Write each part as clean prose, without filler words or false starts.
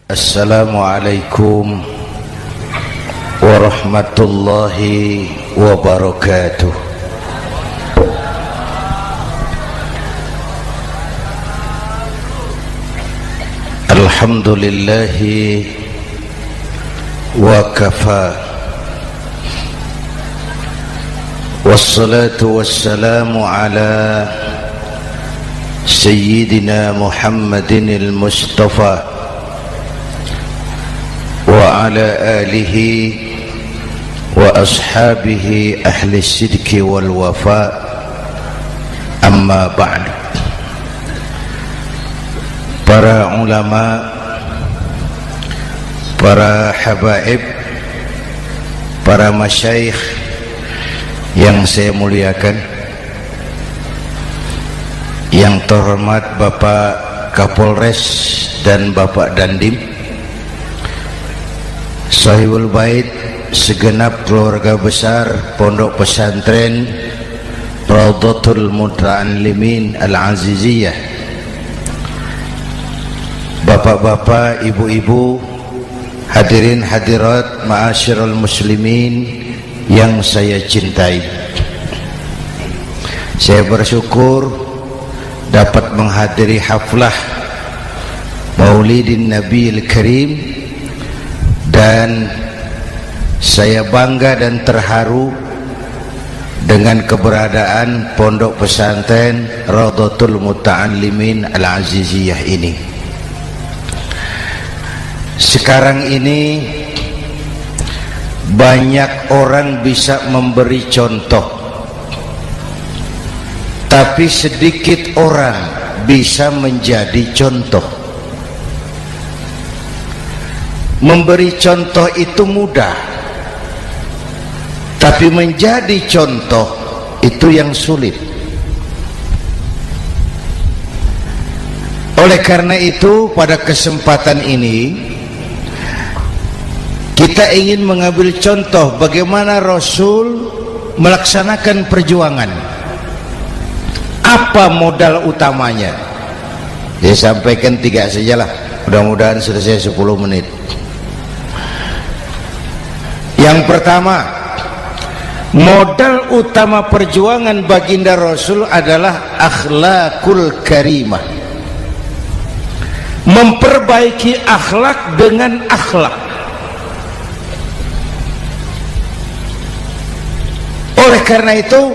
Assalamualaikum warahmatullahi wabarakatuh. Alhamdulillahi wa kafa, wassalatu wassalamu ala sayyidina Muhammadin al-Mustafa wa ala alihi wa ashabihi ahli sidqi wal wafa, amma ba'du. Para ulama, para habaib, para masyayikh yang saya muliakan, yang terhormat Bapak Kapolres dan Bapak Dandim, Sahibul Bait, segenap keluarga besar Pondok Pesantren Raudhatul Muta'allimin Al-Aziziyah, bapak-bapak, ibu-ibu, hadirin hadirat ma'asyiral muslimin yang saya cintai. Saya bersyukur dapat menghadiri haflah Maulidin Nabiil Karim, dan saya bangga dan terharu dengan keberadaan Pondok Pesantren Raudhatul Muta'allimin Al-Aziziyah ini. Sekarang ini banyak orang bisa memberi contoh, tapi sedikit orang bisa menjadi contoh. Memberi contoh itu mudah, tapi menjadi contoh itu yang sulit. Oleh karena itu, pada kesempatan ini kita ingin mengambil contoh bagaimana Rasul melaksanakan perjuangan. Apa modal utamanya? Saya sampaikan 3 sajalah, mudah-mudahan selesai 10 menit. Yang pertama, modal utama perjuangan baginda Rasul adalah akhlakul karimah. Memperbaiki akhlak dengan akhlak. Oleh karena itu,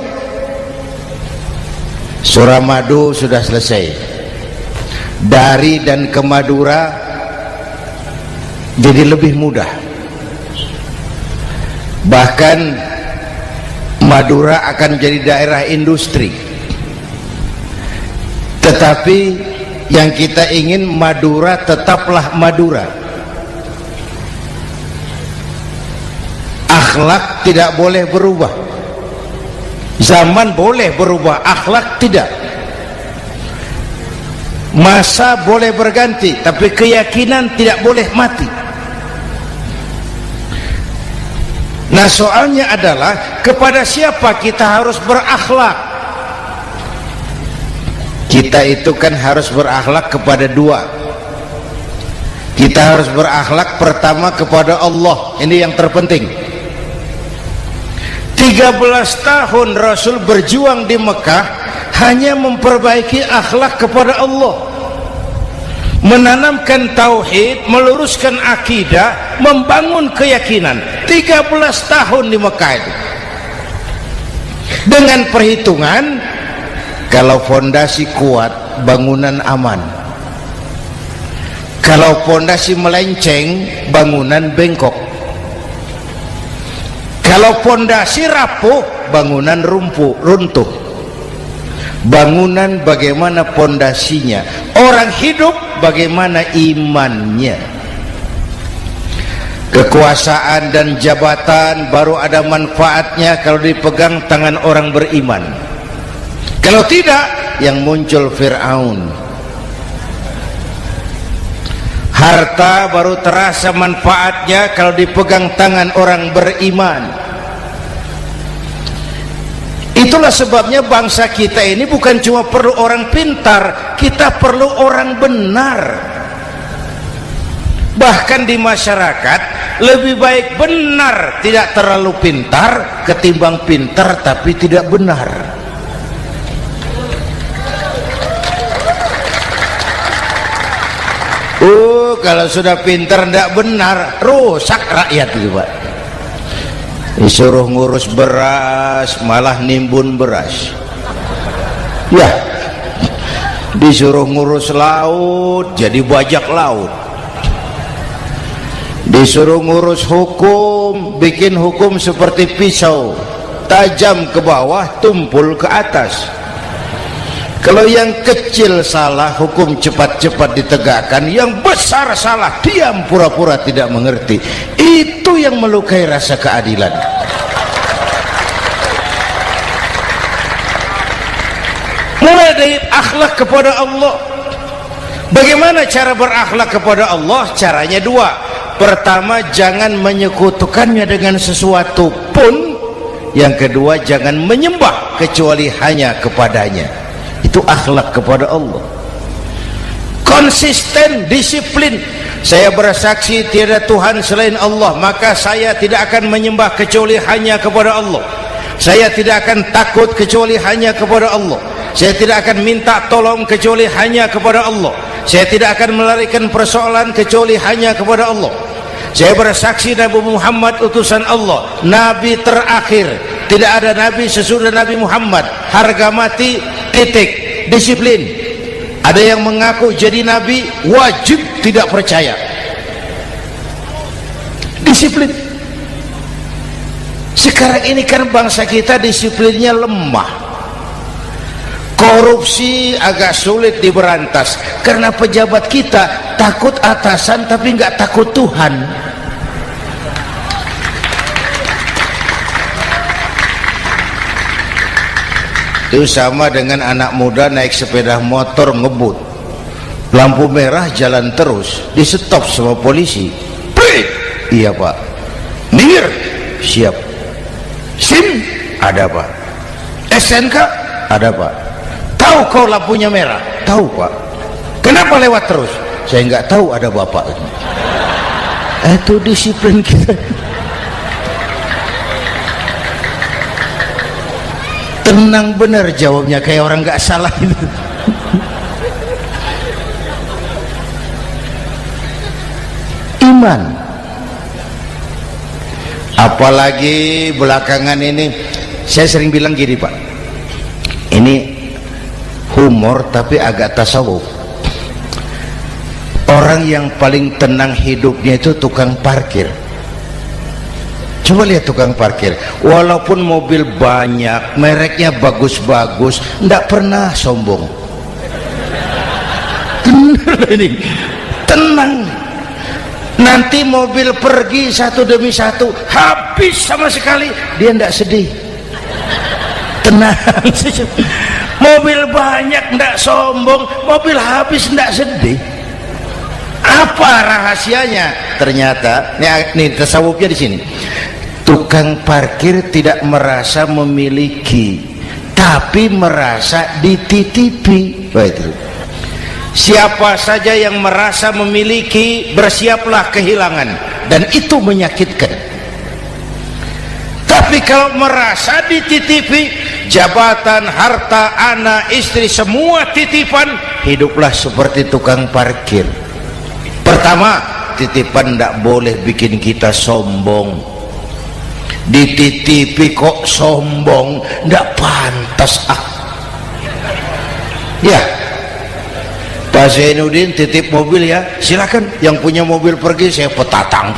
Suramadu sudah selesai. Dari dan ke Madura jadi lebih mudah. Bahkan Madura akan jadi daerah industri. Tetapi yang kita ingin, Madura tetaplah Madura. Akhlak tidak boleh berubah. Zaman boleh berubah, akhlak tidak. Masa boleh berganti, tapi keyakinan tidak boleh mati. Nah, soalnya adalah kepada siapa kita harus berakhlak. Kita itu kan harus berakhlak kepada 2. Kita harus berakhlak pertama kepada Allah. Ini yang terpenting. 13 tahun Rasul berjuang di Mekah hanya memperbaiki akhlak kepada Allah, menanamkan tauhid, meluruskan akidah, membangun keyakinan. 13 tahun di Mekah itu, dengan perhitungan kalau fondasi kuat, bangunan aman. Kalau fondasi melenceng, bangunan bengkok. Kalau fondasi rapuh, bangunan runtuh. Bangunan bagaimana fondasinya? Orang hidup bagaimana imannya? Kekuasaan dan jabatan baru ada manfaatnya kalau dipegang tangan orang beriman. Kalau tidak, yang muncul Fir'aun. Harta baru terasa manfaatnya kalau dipegang tangan orang beriman. Itulah sebabnya bangsa kita ini bukan cuma perlu orang pintar, kita perlu orang benar. Bahkan di masyarakat lebih baik benar tidak terlalu pintar ketimbang pintar tapi tidak benar. Kalau sudah pintar tidak benar, rusak rakyat itu Pak. Disuruh ngurus beras malah nimbun beras, ya. Disuruh ngurus laut jadi bajak laut. Disuruh ngurus hukum, bikin hukum seperti pisau, tajam ke bawah, tumpul ke atas. Kalau yang kecil salah, hukum cepat-cepat ditegakkan. Yang besar salah, diam pura-pura tidak mengerti. Itu yang melukai rasa keadilan. Mulai dari akhlak kepada Allah. Bagaimana cara berakhlak kepada Allah? Caranya dua. Pertama, jangan menyekutukannya dengan sesuatu pun. Yang kedua, jangan menyembah kecuali hanya kepadanya. Itu akhlak kepada Allah. Konsisten, disiplin. Saya bersaksi tiada Tuhan selain Allah, maka saya tidak akan menyembah kecuali hanya kepada Allah. Saya tidak akan takut kecuali hanya kepada Allah. Saya tidak akan minta tolong kecuali hanya kepada Allah. Saya tidak akan melarikan persoalan kecuali hanya kepada Allah. Saya bersaksi Nabi Muhammad utusan Allah, Nabi terakhir. Tidak ada Nabi sesudah Nabi Muhammad. Harga mati, titik. Disiplin. Ada yang mengaku jadi Nabi, wajib tidak percaya. Disiplin. Sekarang ini kan bangsa kita disiplinnya lemah. Korupsi agak sulit diberantas karena pejabat kita takut atasan tapi nggak takut Tuhan. Itu sama dengan anak muda naik sepeda motor ngebut, lampu merah jalan terus, di stop sama polisi. Prit, iya Pak. Minggir, siap. SIM ada Pak. SNK ada Pak. Tahu kau lampunya merah? Tahu Pak. Kenapa lewat terus? Saya nggak tahu, ada Bapak. Itu disiplin kita. Tenang bener jawabnya, kayak orang nggak salah itu. Iman. Apalagi belakangan ini saya sering bilang gini Pak, ini humor tapi agak tasawuf. Orang yang paling tenang hidupnya itu tukang parkir. Coba lihat tukang parkir, walaupun mobil banyak, mereknya bagus-bagus, tidak pernah sombong. Benar ini, tenang. Nanti mobil pergi satu demi satu, habis sama sekali, dia tidak sedih. Tenang. Mobil banyak tidak sombong, mobil habis tidak sedih. Apa rahasianya? Ternyata, nih tasawufnya di sini. Tukang parkir tidak merasa memiliki, tapi merasa dititipi. Itu. Siapa saja yang merasa memiliki, bersiaplah kehilangan, dan itu menyakitkan. Tapi kalau merasa dititipi, jabatan, harta, anak, istri, semua titipan, hiduplah seperti tukang parkir. Pertama, titipan tidak boleh bikin kita sombong. Dititipi kok sombong, tidak pantas ya. Pak Zainuddin titip mobil ya, silakan. Yang punya mobil pergi, saya peteteng.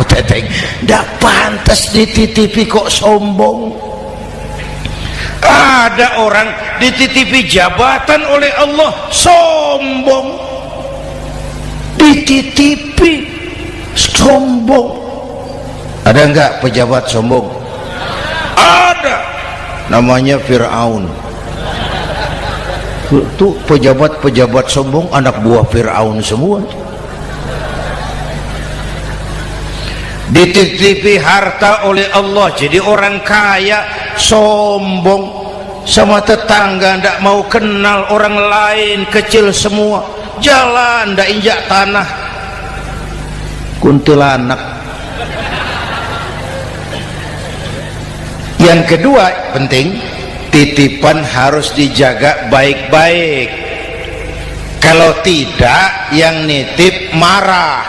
Tidak pantas dititipi kok sombong. Ada orang dititipi jabatan oleh Allah sombong, dititipi sombong. Ada enggak pejabat sombong? Ada, namanya Fir'aun. Itu pejabat-pejabat sombong anak buah Fir'aun semua. Dititipi harta oleh Allah, jadi orang kaya sombong, sama tetangga tidak mau kenal, orang lain kecil semua, jalan tidak injak tanah. kuntilanak. Yang kedua penting, titipan harus dijaga baik-baik. Kalau tidak, yang nitip marah.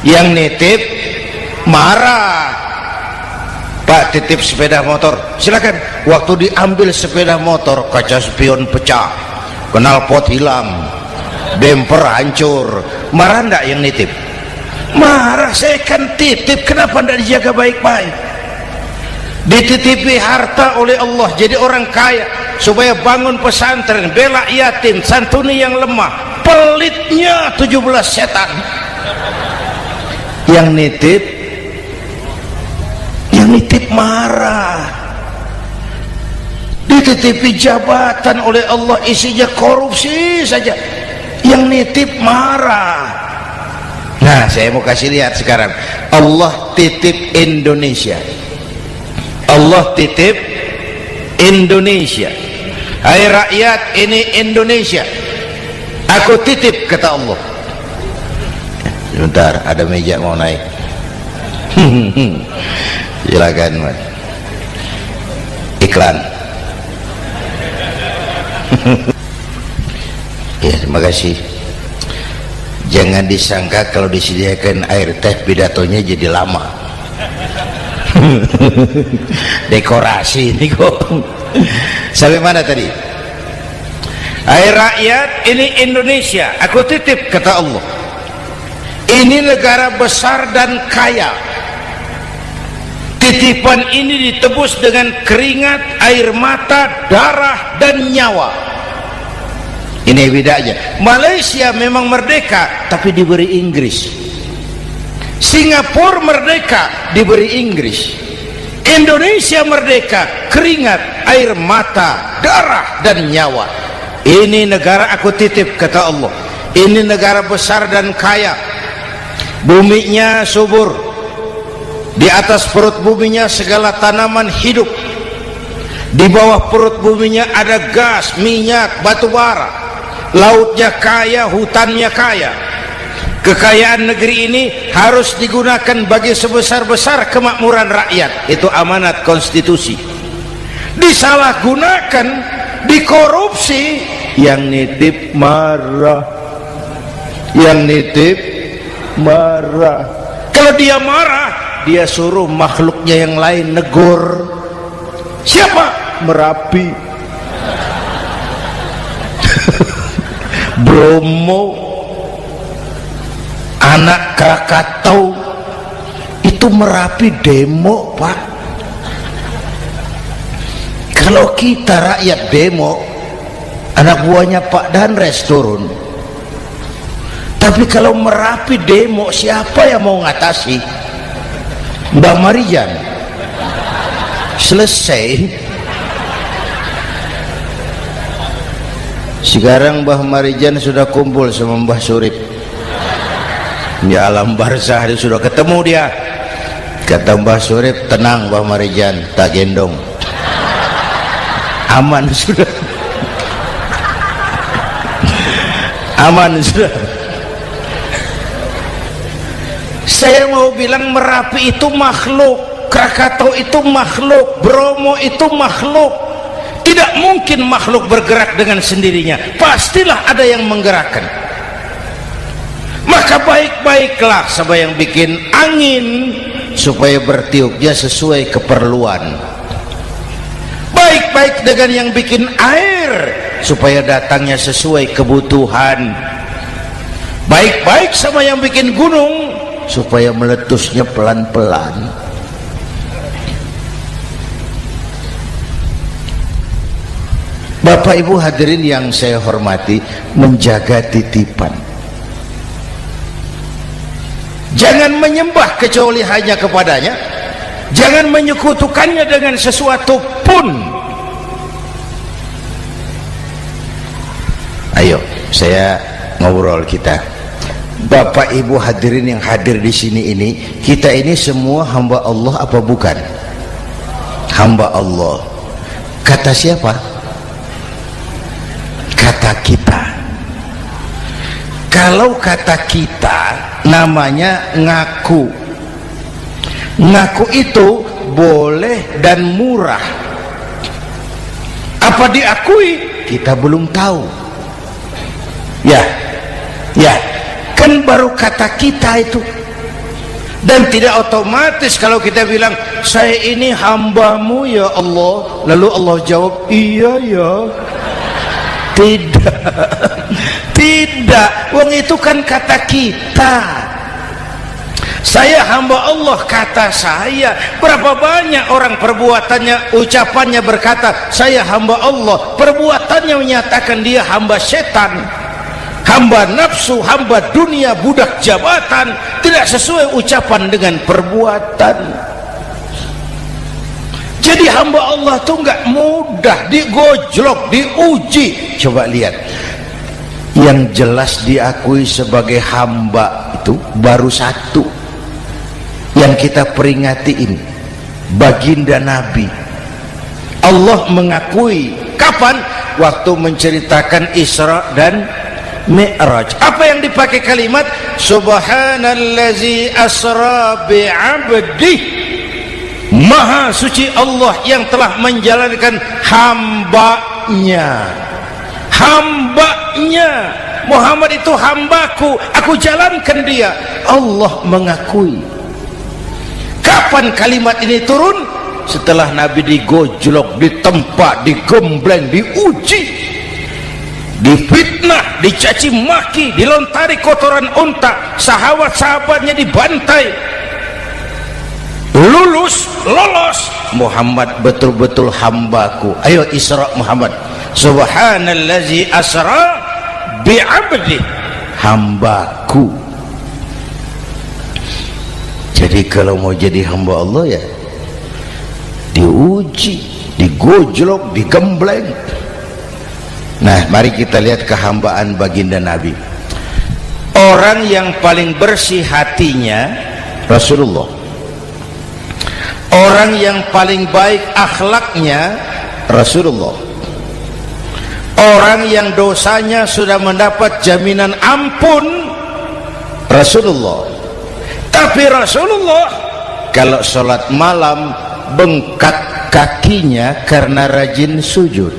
Yang nitip marah. Pak, titip sepeda motor, silakan. Waktu diambil sepeda motor, kaca spion pecah, knalpot hilang, bemper hancur. Marah enggak yang nitip? Marah. Saya kan titip, kenapa enggak dijaga baik-baik? Dititipi harta oleh Allah jadi orang kaya supaya bangun pesantren, bela yatim, santuni yang lemah. Pelitnya 17 setan. Yang nitip marah. Dititipi jabatan oleh Allah isinya korupsi saja, yang nitip marah. Nah, saya mau kasih lihat sekarang. Allah titip Indonesia. Allah titip Indonesia. Hai rakyat, ini Indonesia, aku titip, kata Allah. Sebentar, ada meja mau naik. Silakan, Mas. Iklan. Ya, terima kasih. Jangan disangka kalau disediakan air teh pidatonya jadi lama. Dekorasi ini kok. Sampai mana tadi? Hai rakyat, ini Indonesia, aku titip, kata Allah. Ini negara besar dan kaya. Titipan ini ditebus dengan keringat, air mata, darah, dan nyawa. Ini bedanya. Malaysia memang merdeka, tapi diberi Inggris. Singapura merdeka, diberi Inggris. Indonesia merdeka, keringat, air mata, darah, dan nyawa. Ini negara aku titip, kata Allah. Ini negara besar dan kaya. Buminya subur. Di atas perut buminya segala tanaman hidup. Di bawah perut buminya ada gas, minyak, batu bara. Lautnya kaya, hutannya kaya. Kekayaan negeri ini harus digunakan bagi sebesar-besar kemakmuran rakyat. Itu amanat konstitusi. Disalahgunakan, dikorupsi, yang nitip marah. Yang nitip marah. Kalau dia marah, dia suruh makhluknya yang lain negur. Siapa? Merapi, Bromo, anak Krakatau. Itu Merapi demo, Pak. Kalau kita rakyat demo, anak buahnya Pak Danres turun. Tapi kalau Merapi demo, siapa yang mau ngatasi? Mbak Marijan. Selesai. Sekarang Mbah Marijan sudah kumpul sama Mbah Surip di alam barzah. Dia sudah ketemu dia. Kata Mbah Surip, tenang Mbah Marijan, tak gendong, aman sudah. Aman sudah. Saya mau bilang Merapi itu makhluk, Krakatau itu makhluk, Bromo itu makhluk. Tidak mungkin makhluk bergerak dengan sendirinya, pastilah ada yang menggerakkan. Maka baik-baiklah sama yang bikin angin supaya bertiupnya sesuai keperluan. Baik-baik dengan yang bikin air supaya datangnya sesuai kebutuhan. Baik-baik sama yang bikin gunung supaya meletusnya pelan-pelan. Bapak Ibu hadirin yang saya hormati, menjaga titipan. Jangan menyembah kecuali hanya kepadanya. Jangan menyekutukannya dengan sesuatu pun. Ayo, saya ngobrol kita. Bapak Ibu hadirin yang hadir di sini ini, kita ini semua hamba Allah apa bukan? Hamba Allah. Kata siapa? Kata kita. Kalau kata kita namanya ngaku. Ngaku itu boleh dan murah. Apa diakui? Kita belum tahu. Ya, kan baru kata kita itu. Dan tidak otomatis kalau kita bilang saya ini hambamu ya Allah, lalu Allah jawab iya ya. Tidak, wong itu kan kata kita. Saya hamba Allah, kata saya. Berapa banyak orang perbuatannya, ucapannya berkata saya hamba Allah, perbuatannya menyatakan dia hamba setan, hamba nafsu, hamba dunia, budak jabatan. Tidak sesuai ucapan dengan perbuatan. Jadi hamba Allah itu nggak mudah, digojlok, diuji. Coba lihat, yang jelas diakui sebagai hamba itu baru satu yang kita peringati ini, baginda Nabi. Allah mengakui kapan? Waktu menceritakan Isra dan Mi'raj. Apa yang dipakai kalimat? Subhanallazi asra bi'abdih. Maha suci Allah yang telah menjalankan hambanya. Hambanya Muhammad itu hambaku, aku jalankan dia. Allah mengakui. Kapan kalimat ini turun? Setelah Nabi digojlok, ditempa, digembleng, diuji, difitnah, dicaci maki, dilontari kotoran unta, sahabat-sahabatnya dibantai. Lolos, Muhammad betul-betul hambaku. Ayo Isra Muhammad. Subhanallazi asra bi'abdi, hambaku. Jadi kalau mau jadi hamba Allah ya diuji, digojlok, digembleng. Nah, mari kita lihat kehambaan baginda Nabi. Orang yang paling bersih hatinya Rasulullah. Orang yang paling baik akhlaknya Rasulullah. Orang yang dosanya sudah mendapat jaminan ampun Rasulullah. Tapi Rasulullah kalau sholat malam bengkak kakinya karena rajin sujud.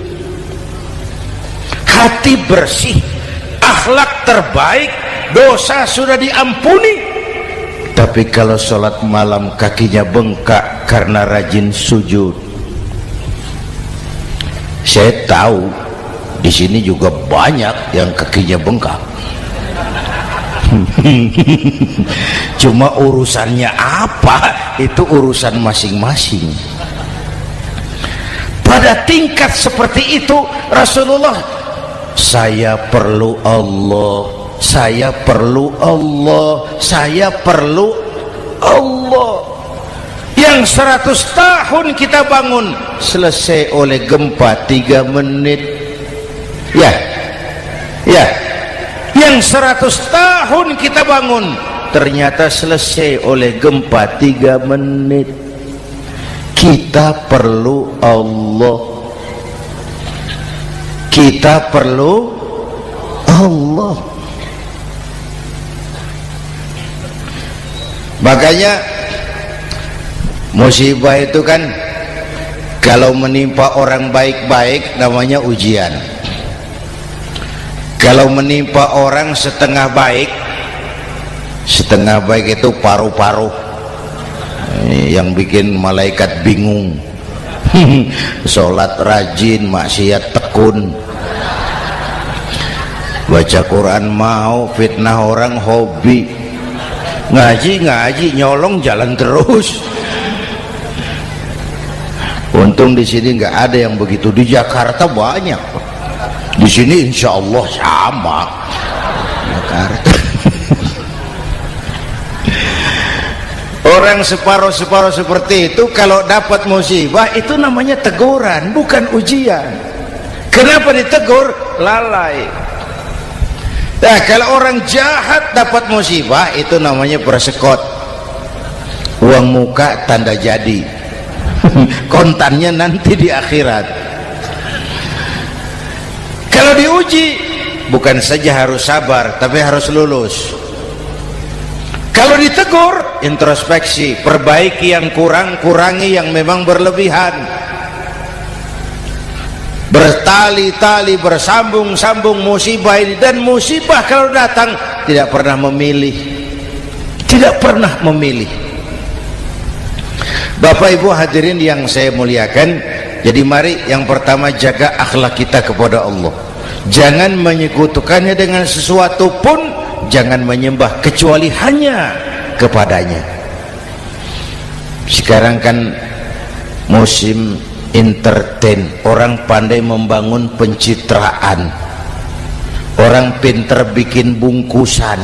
Hati bersih, akhlak terbaik, dosa sudah diampuni. Tapi kalau sholat malam kakinya bengkak karena rajin sujud. Saya tahu di sini juga banyak yang kakinya bengkak. Cuma urusannya apa? Itu urusan masing-masing. Pada tingkat seperti itu Rasulullah, saya perlu Allah, saya perlu Allah, saya perlu Allah. Yang 100 tahun kita bangun selesai oleh gempa 3 menit. Ya, yang 100 tahun kita bangun ternyata selesai oleh gempa 3 menit. Kita perlu Allah, kita perlu Allah. Makanya musibah itu kan kalau menimpa orang baik-baik namanya ujian. Kalau menimpa orang setengah baik itu paru-paru yang bikin malaikat bingung. Sholat rajin, maksiat tekun, baca Quran mau, fitnah orang hobi, ngaji nyolong jalan terus. Untung di sini nggak ada yang begitu. Di Jakarta banyak. Di sini insya Allah sama. Jakarta. Orang separuh-separuh seperti itu kalau dapat musibah itu namanya teguran, bukan ujian. Kenapa ditegur? Lalai. Nah, kalau orang jahat dapat musibah itu namanya persekot. Uang muka tanda jadi. Kontannya nanti di akhirat. Kalau diuji bukan saja harus sabar, tapi harus lulus. Kalau ditegur, introspeksi, perbaiki yang kurang, kurangi yang memang berlebihan. Bertali-tali, bersambung-sambung musibah ini, dan musibah kalau datang tidak pernah memilih, tidak pernah memilih. Bapak Ibu hadirin yang saya muliakan, jadi mari yang pertama jaga akhlak kita kepada Allah. Jangan menyekutukannya dengan sesuatu pun, jangan menyembah kecuali hanya kepadanya. Sekarang kan musim entertain, orang pandai membangun pencitraan, orang pinter bikin bungkusan.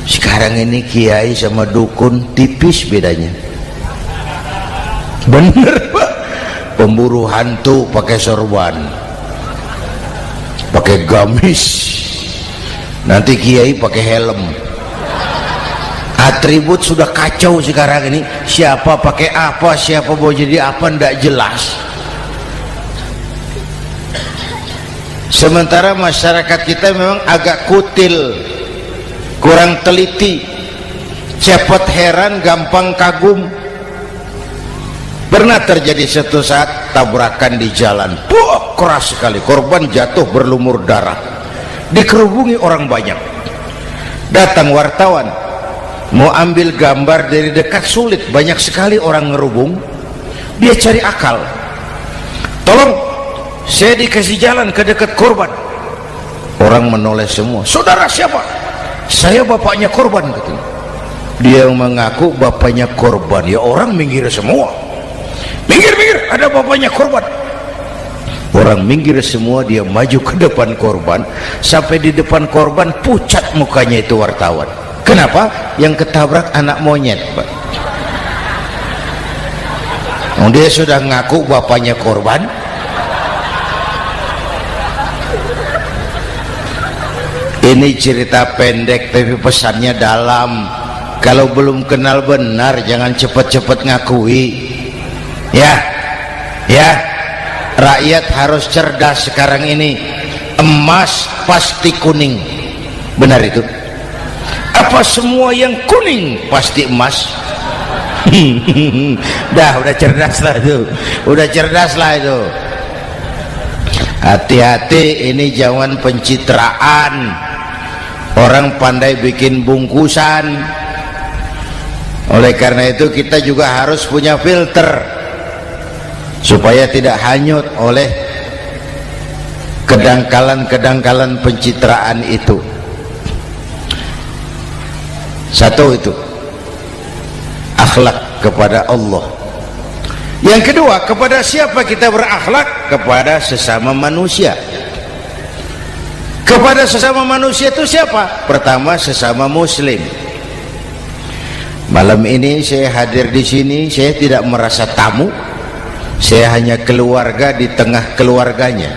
Sekarang ini kiai sama dukun tipis bedanya. Bener Pak, pemburu hantu pakai sorban, pakai gamis, nanti kiai pakai helm. Atribut sudah kacau sekarang ini, siapa pakai apa, siapa mau jadi apa, ndak jelas. Sementara masyarakat kita memang agak kutil, kurang teliti, cepat heran, gampang kagum. Pernah terjadi suatu saat tabrakan di jalan, keras sekali, korban jatuh berlumur darah, dikerubungi orang banyak. Datang wartawan mau ambil gambar dari dekat, sulit, banyak sekali orang ngerubung. Dia cari akal, tolong saya dikasih jalan ke dekat korban. Orang menoleh semua. Saudara siapa? Saya bapaknya korban, katanya. Dia mengaku bapaknya korban. Ya orang minggir semua, minggir, ada bapaknya korban. Orang minggir semua, dia maju ke depan korban. Sampai di depan korban pucat mukanya itu wartawan. Kenapa? Yang ketabrak anak monyet, Pak. Dia sudah ngaku bapaknya korban. Ini cerita pendek tapi pesannya dalam. Kalau belum kenal benar jangan cepat-cepat ngakui. Ya, rakyat harus cerdas sekarang ini. Emas pasti kuning, benar itu? Apa semua yang kuning pasti emas? Udah cerdas lah itu, udah cerdas lah itu. Hati-hati, ini jangan pencitraan. Orang pandai bikin bungkusan. Oleh karena itu kita juga harus punya filter supaya tidak hanyut oleh kedangkalan-kedangkalan pencitraan itu. Satu itu akhlak kepada Allah. Yang kedua, kepada siapa kita berakhlak? Kepada sesama manusia. Kepada sesama manusia itu siapa? Pertama, sesama muslim. Malam ini saya hadir di sini, saya tidak merasa tamu. Saya hanya keluarga di tengah keluarganya.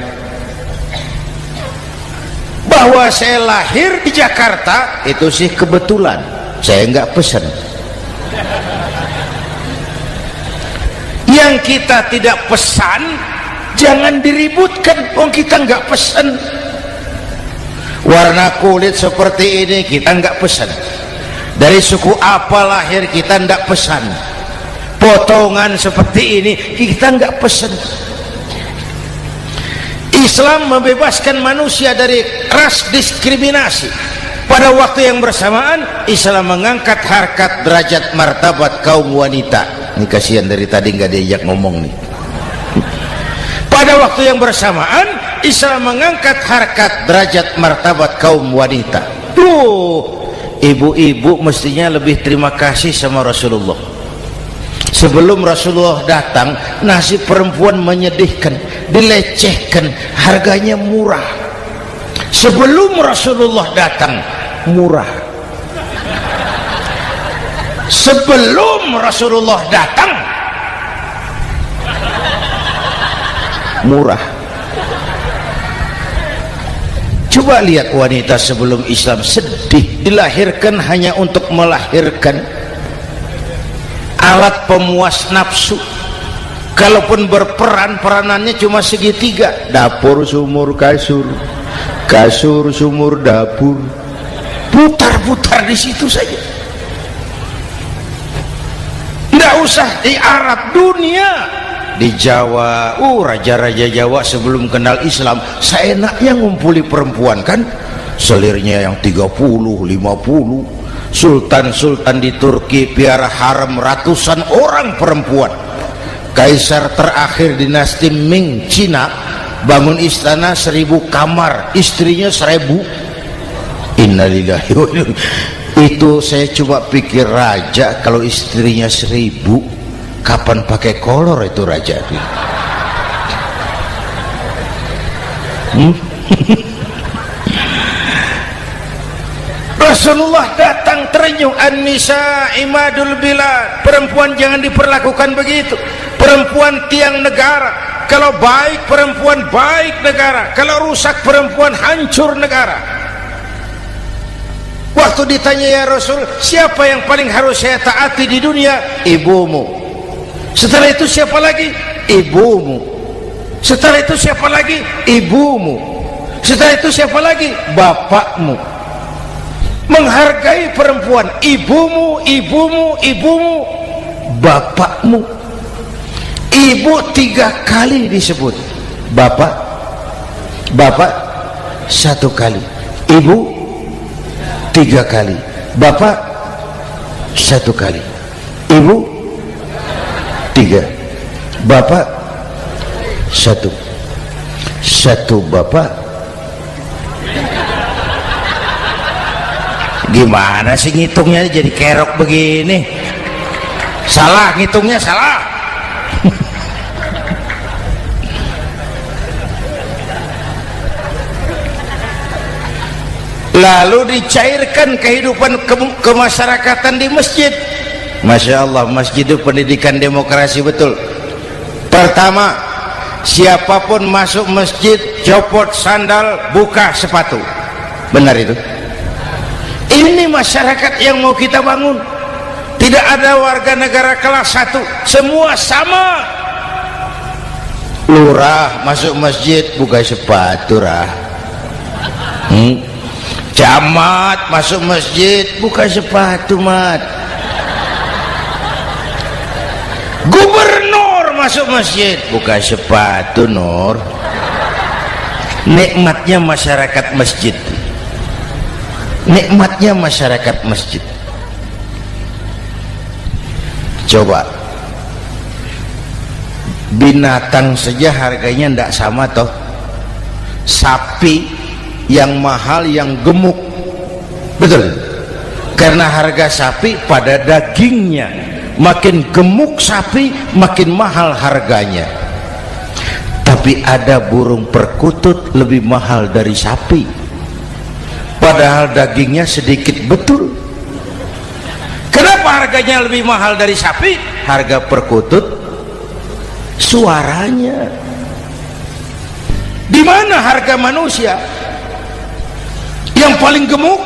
Bahwa saya lahir di Jakarta itu sih kebetulan, saya nggak pesan. Yang kita tidak pesan jangan diributkan. Kita nggak pesan. Warna kulit seperti ini kita nggak pesan. Dari suku apa lahir kita nggak pesan. Potongan seperti ini kita nggak pesan. Islam membebaskan manusia dari ras diskriminasi. Pada waktu yang bersamaan Islam mengangkat harkat, derajat, martabat kaum wanita. Ini kasihan dari tadi nggak diajak ngomong nih. Pada waktu yang bersamaan Islam mengangkat harkat, derajat, martabat kaum wanita. Ibu-ibu mestinya lebih terima kasih sama Rasulullah. Sebelum Rasulullah datang, nasib perempuan menyedihkan, dilecehkan, harganya murah. Sebelum Rasulullah datang, murah. Sebelum Rasulullah datang, murah. Coba lihat wanita sebelum Islam, sedih, dilahirkan hanya untuk melahirkan, alat pemuas nafsu. kalaupun berperan, peranannya cuma segitiga, dapur sumur kasur, kasur sumur dapur, putar-putar di situ saja. Tidak usah di Arab, dunia, di Jawa. Raja-raja Jawa sebelum kenal Islam seenaknya ngumpuli perempuan kan, selirnya yang 30, 50. Sultan-sultan di Turki piara harem ratusan orang perempuan. Kaisar terakhir dinasti Ming Cina bangun istana 1000 kamar, istrinya 1000. Innalillahi wa inna. Itu saya coba pikir, raja kalau istrinya 1000, kapan pakai kolor itu raja? Rasulullah datang terenyuh, an-nisa imadul bilad, perempuan jangan diperlakukan begitu, perempuan tiang negara. Kalau baik perempuan, baik negara. Kalau rusak perempuan, hancur negara. Waktu ditanya, ya Rasul, siapa yang paling harus saya taati di dunia? Ibumu. Setelah itu siapa lagi? Ibumu. Setelah itu siapa lagi? Ibumu. Setelah itu siapa lagi? Bapakmu. Menghargai perempuan, ibumu, ibumu, ibumu, bapakmu. Ibu 3 kali disebut, bapak 1 kali, ibu 3 kali, bapak 1 kali, ibu 3, bapak 1 bapak. Gimana sih ngitungnya jadi kerok begini? Salah ngitungnya, salah. Lalu dicairkan kehidupan kemasyarakatan di masjid. Masya Allah, masjid itu pendidikan demokrasi betul. Pertama, siapapun masuk masjid copot sandal, buka sepatu. Benar itu? Ini masyarakat yang mau kita bangun. Tidak ada warga negara kelas 1, semua sama. Lurah masuk masjid buka sepatu, rah. Camat masuk masjid buka sepatu, mat. Gubernur masuk masjid buka sepatu, Nur. Nikmatnya masyarakat masjid, nikmatnya masyarakat masjid. Coba binatang saja harganya tidak sama toh. Sapi yang mahal, yang gemuk, betul, karena harga sapi pada dagingnya. Makin gemuk sapi makin mahal harganya. Tapi ada burung perkutut lebih mahal dari sapi, padahal dagingnya sedikit, betul. Kenapa harganya lebih mahal dari sapi? Harga perkutut suaranya. Di mana harga manusia yang paling gemuk?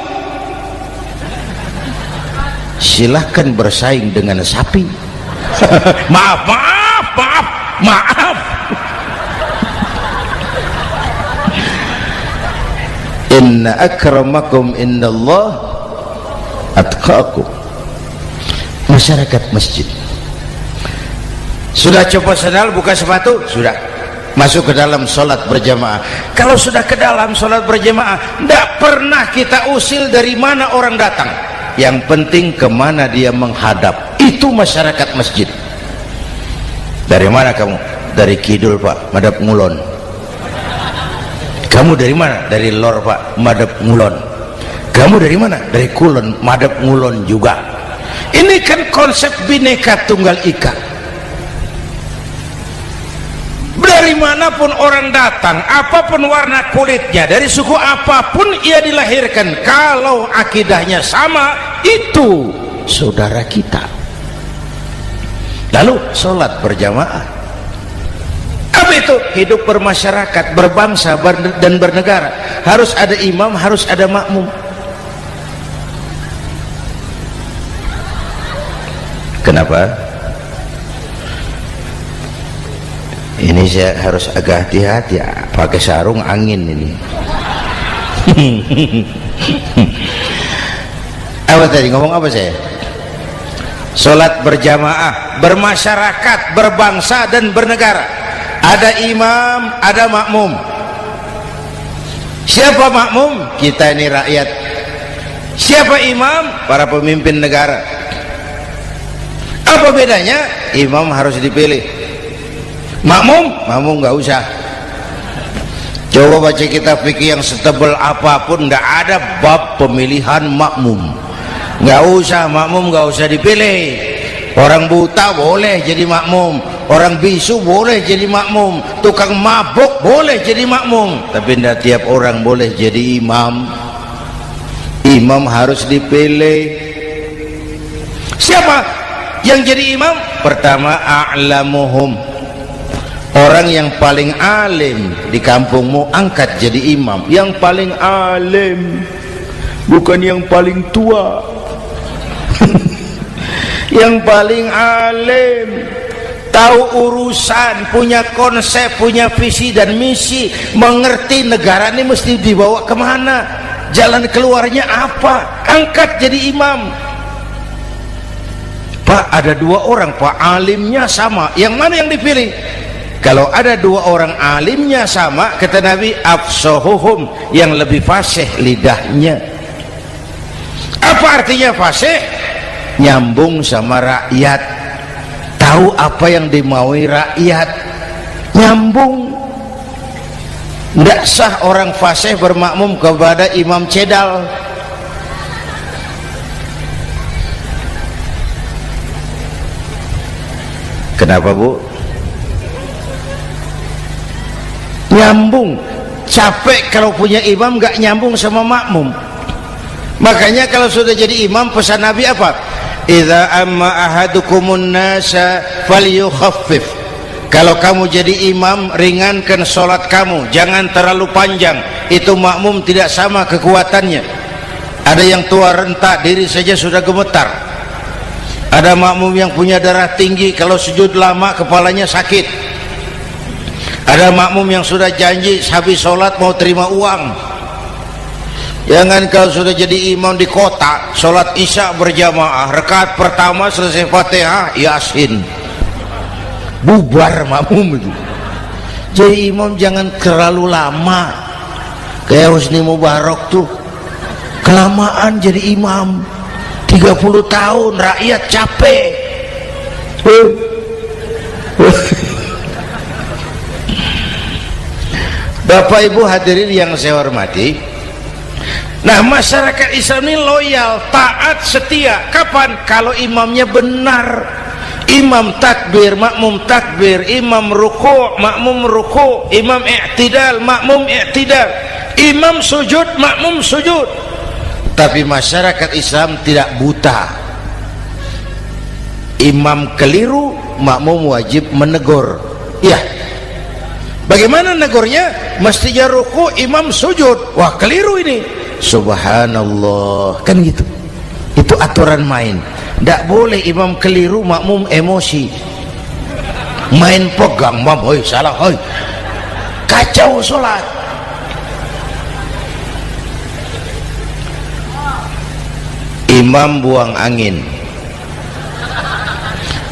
Silahkan bersaing dengan sapi. Maaf. Inna akramakum indallah atqakum. Masyarakat masjid sudah coba sandal, buka sepatu, sudah masuk ke dalam sholat berjamaah. Kalau sudah ke dalam sholat berjamaah, tidak pernah kita usil dari mana orang datang, yang penting kemana dia menghadap. Itu masyarakat masjid. Dari mana kamu? Dari kidul, Pak, madhab ngulon. Kamu dari mana? Dari lor, Pak, madhab ngulon. Kamu dari mana? Dari kulon, madhab ngulon juga. Ini kan konsep Bhinneka Tunggal Ika. Dari manapun orang datang, apapun warna kulitnya, dari suku apapun ia dilahirkan, kalau akidahnya sama, itu saudara kita. Lalu sholat berjamaah. Apa itu? Hidup bermasyarakat, berbangsa dan bernegara. Harus ada imam, harus ada makmum. Kenapa? Ini saya harus agak hati-hati ya, pakai sarung angin ini. Apa tadi ngomong apa saya? Sholat berjamaah, bermasyarakat, berbangsa dan bernegara. Ada imam, ada makmum. Siapa makmum? Kita ini rakyat. Siapa imam? Para pemimpin negara. Apa bedanya? Imam harus dipilih, makmum nggak usah. Coba baca kitab fikih yang setebal apapun, nggak ada bab pemilihan makmum. Nggak usah, makmum nggak usah dipilih. Orang buta boleh jadi makmum, orang bisu boleh jadi makmum, tukang mabuk boleh jadi makmum, tapi tidak tiap orang boleh jadi imam. Imam harus dipilih. Siapa yang jadi imam? Pertama, a'lamuhum, orang yang paling alim di kampungmu angkat jadi imam. Yang paling alim, bukan yang paling tua. Yang paling alim, tahu urusan, punya konsep, punya visi dan misi, mengerti negara ini mesti dibawa kemana, jalan keluarnya apa, angkat jadi imam. Pak, ada dua orang Pak, alimnya sama, yang mana yang dipilih? Kalau ada dua orang alimnya sama, kata Nabi, afsahuhum, yang lebih fasih lidahnya. Apa artinya fasih? Nyambung sama rakyat, tahu apa yang dimaui rakyat, nyambung. Tidak sah orang fasih bermakmum kepada imam cedal. Kenapa Bu? Nyambung. Capek kalau punya imam nggak nyambung sama makmum. Makanya kalau sudah jadi imam, pesan Nabi apa? Idza amma ahadukumun nasa falyukhaffif. Kalau kamu jadi imam, ringankan sholat kamu, jangan terlalu panjang. Itu makmum tidak sama kekuatannya. Ada yang tua renta, diri saja sudah gemetar. Ada makmum yang punya darah tinggi, kalau sujud lama kepalanya sakit. Ada makmum yang sudah janji habis sholat mau terima uang. Jangan kalau sudah jadi imam di kota, sholat isya berjamaah, rakaat pertama selesai Fatihah, Yasin, bubar makmum itu. Jadi imam jangan terlalu lama, kayak Husni Mubarak tuh kelamaan jadi imam 30 tahun, rakyat capek. Bapak Ibu hadirin yang saya hormati, nah masyarakat Islam ini loyal, taat, setia. Kapan? Kalau imamnya benar. Imam takbir, makmum takbir, imam ruku', makmum ruku', imam i'tidal, makmum i'tidal, imam sujud, makmum sujud. Tapi masyarakat Islam tidak buta. Imam keliru, makmum wajib menegur. Ya, bagaimana negurnya? Mestinya ruku', imam sujud. Wah, keliru ini. Subhanallah, kan gitu. Itu aturan main. Tidak boleh imam keliru, makmum emosi, main pegang, mam, hoi salah, hoi, kacau sholat. Imam buang angin,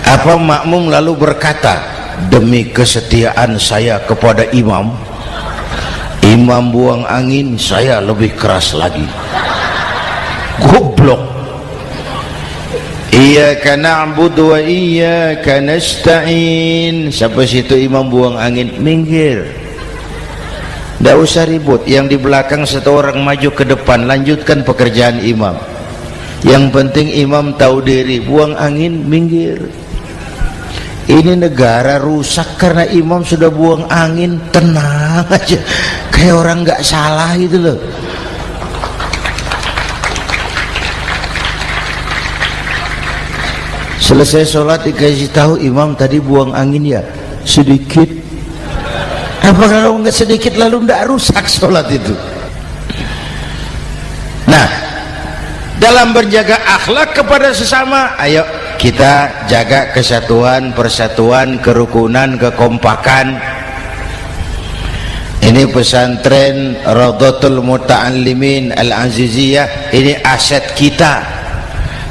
apa makmum lalu berkata, demi kesetiaan saya kepada imam, imam buang angin, saya lebih keras lagi. Goblok. Iyyaka na'budu wa iyyaka nasta'in. Sampai situ imam buang angin, minggir, tidak usah ribut. Yang di belakang satu orang maju ke depan, lanjutkan pekerjaan imam. Yang penting imam tahu diri, buang angin, minggir. Ini negara rusak karena imam sudah buang angin. Tenang aja, kayak orang nggak salah gitu loh. Selesai sholat dikasih tahu, imam tadi buang angin ya sedikit. Apa kalau nggak sedikit lalu nggak rusak sholat itu? Nah, dalam berjaga akhlak kepada sesama, ayo kita jaga kesatuan, persatuan, kerukunan, kekompakan. Ini pesantren Raudhatul Muta'allimin Al-Aziziyah, ini aset kita.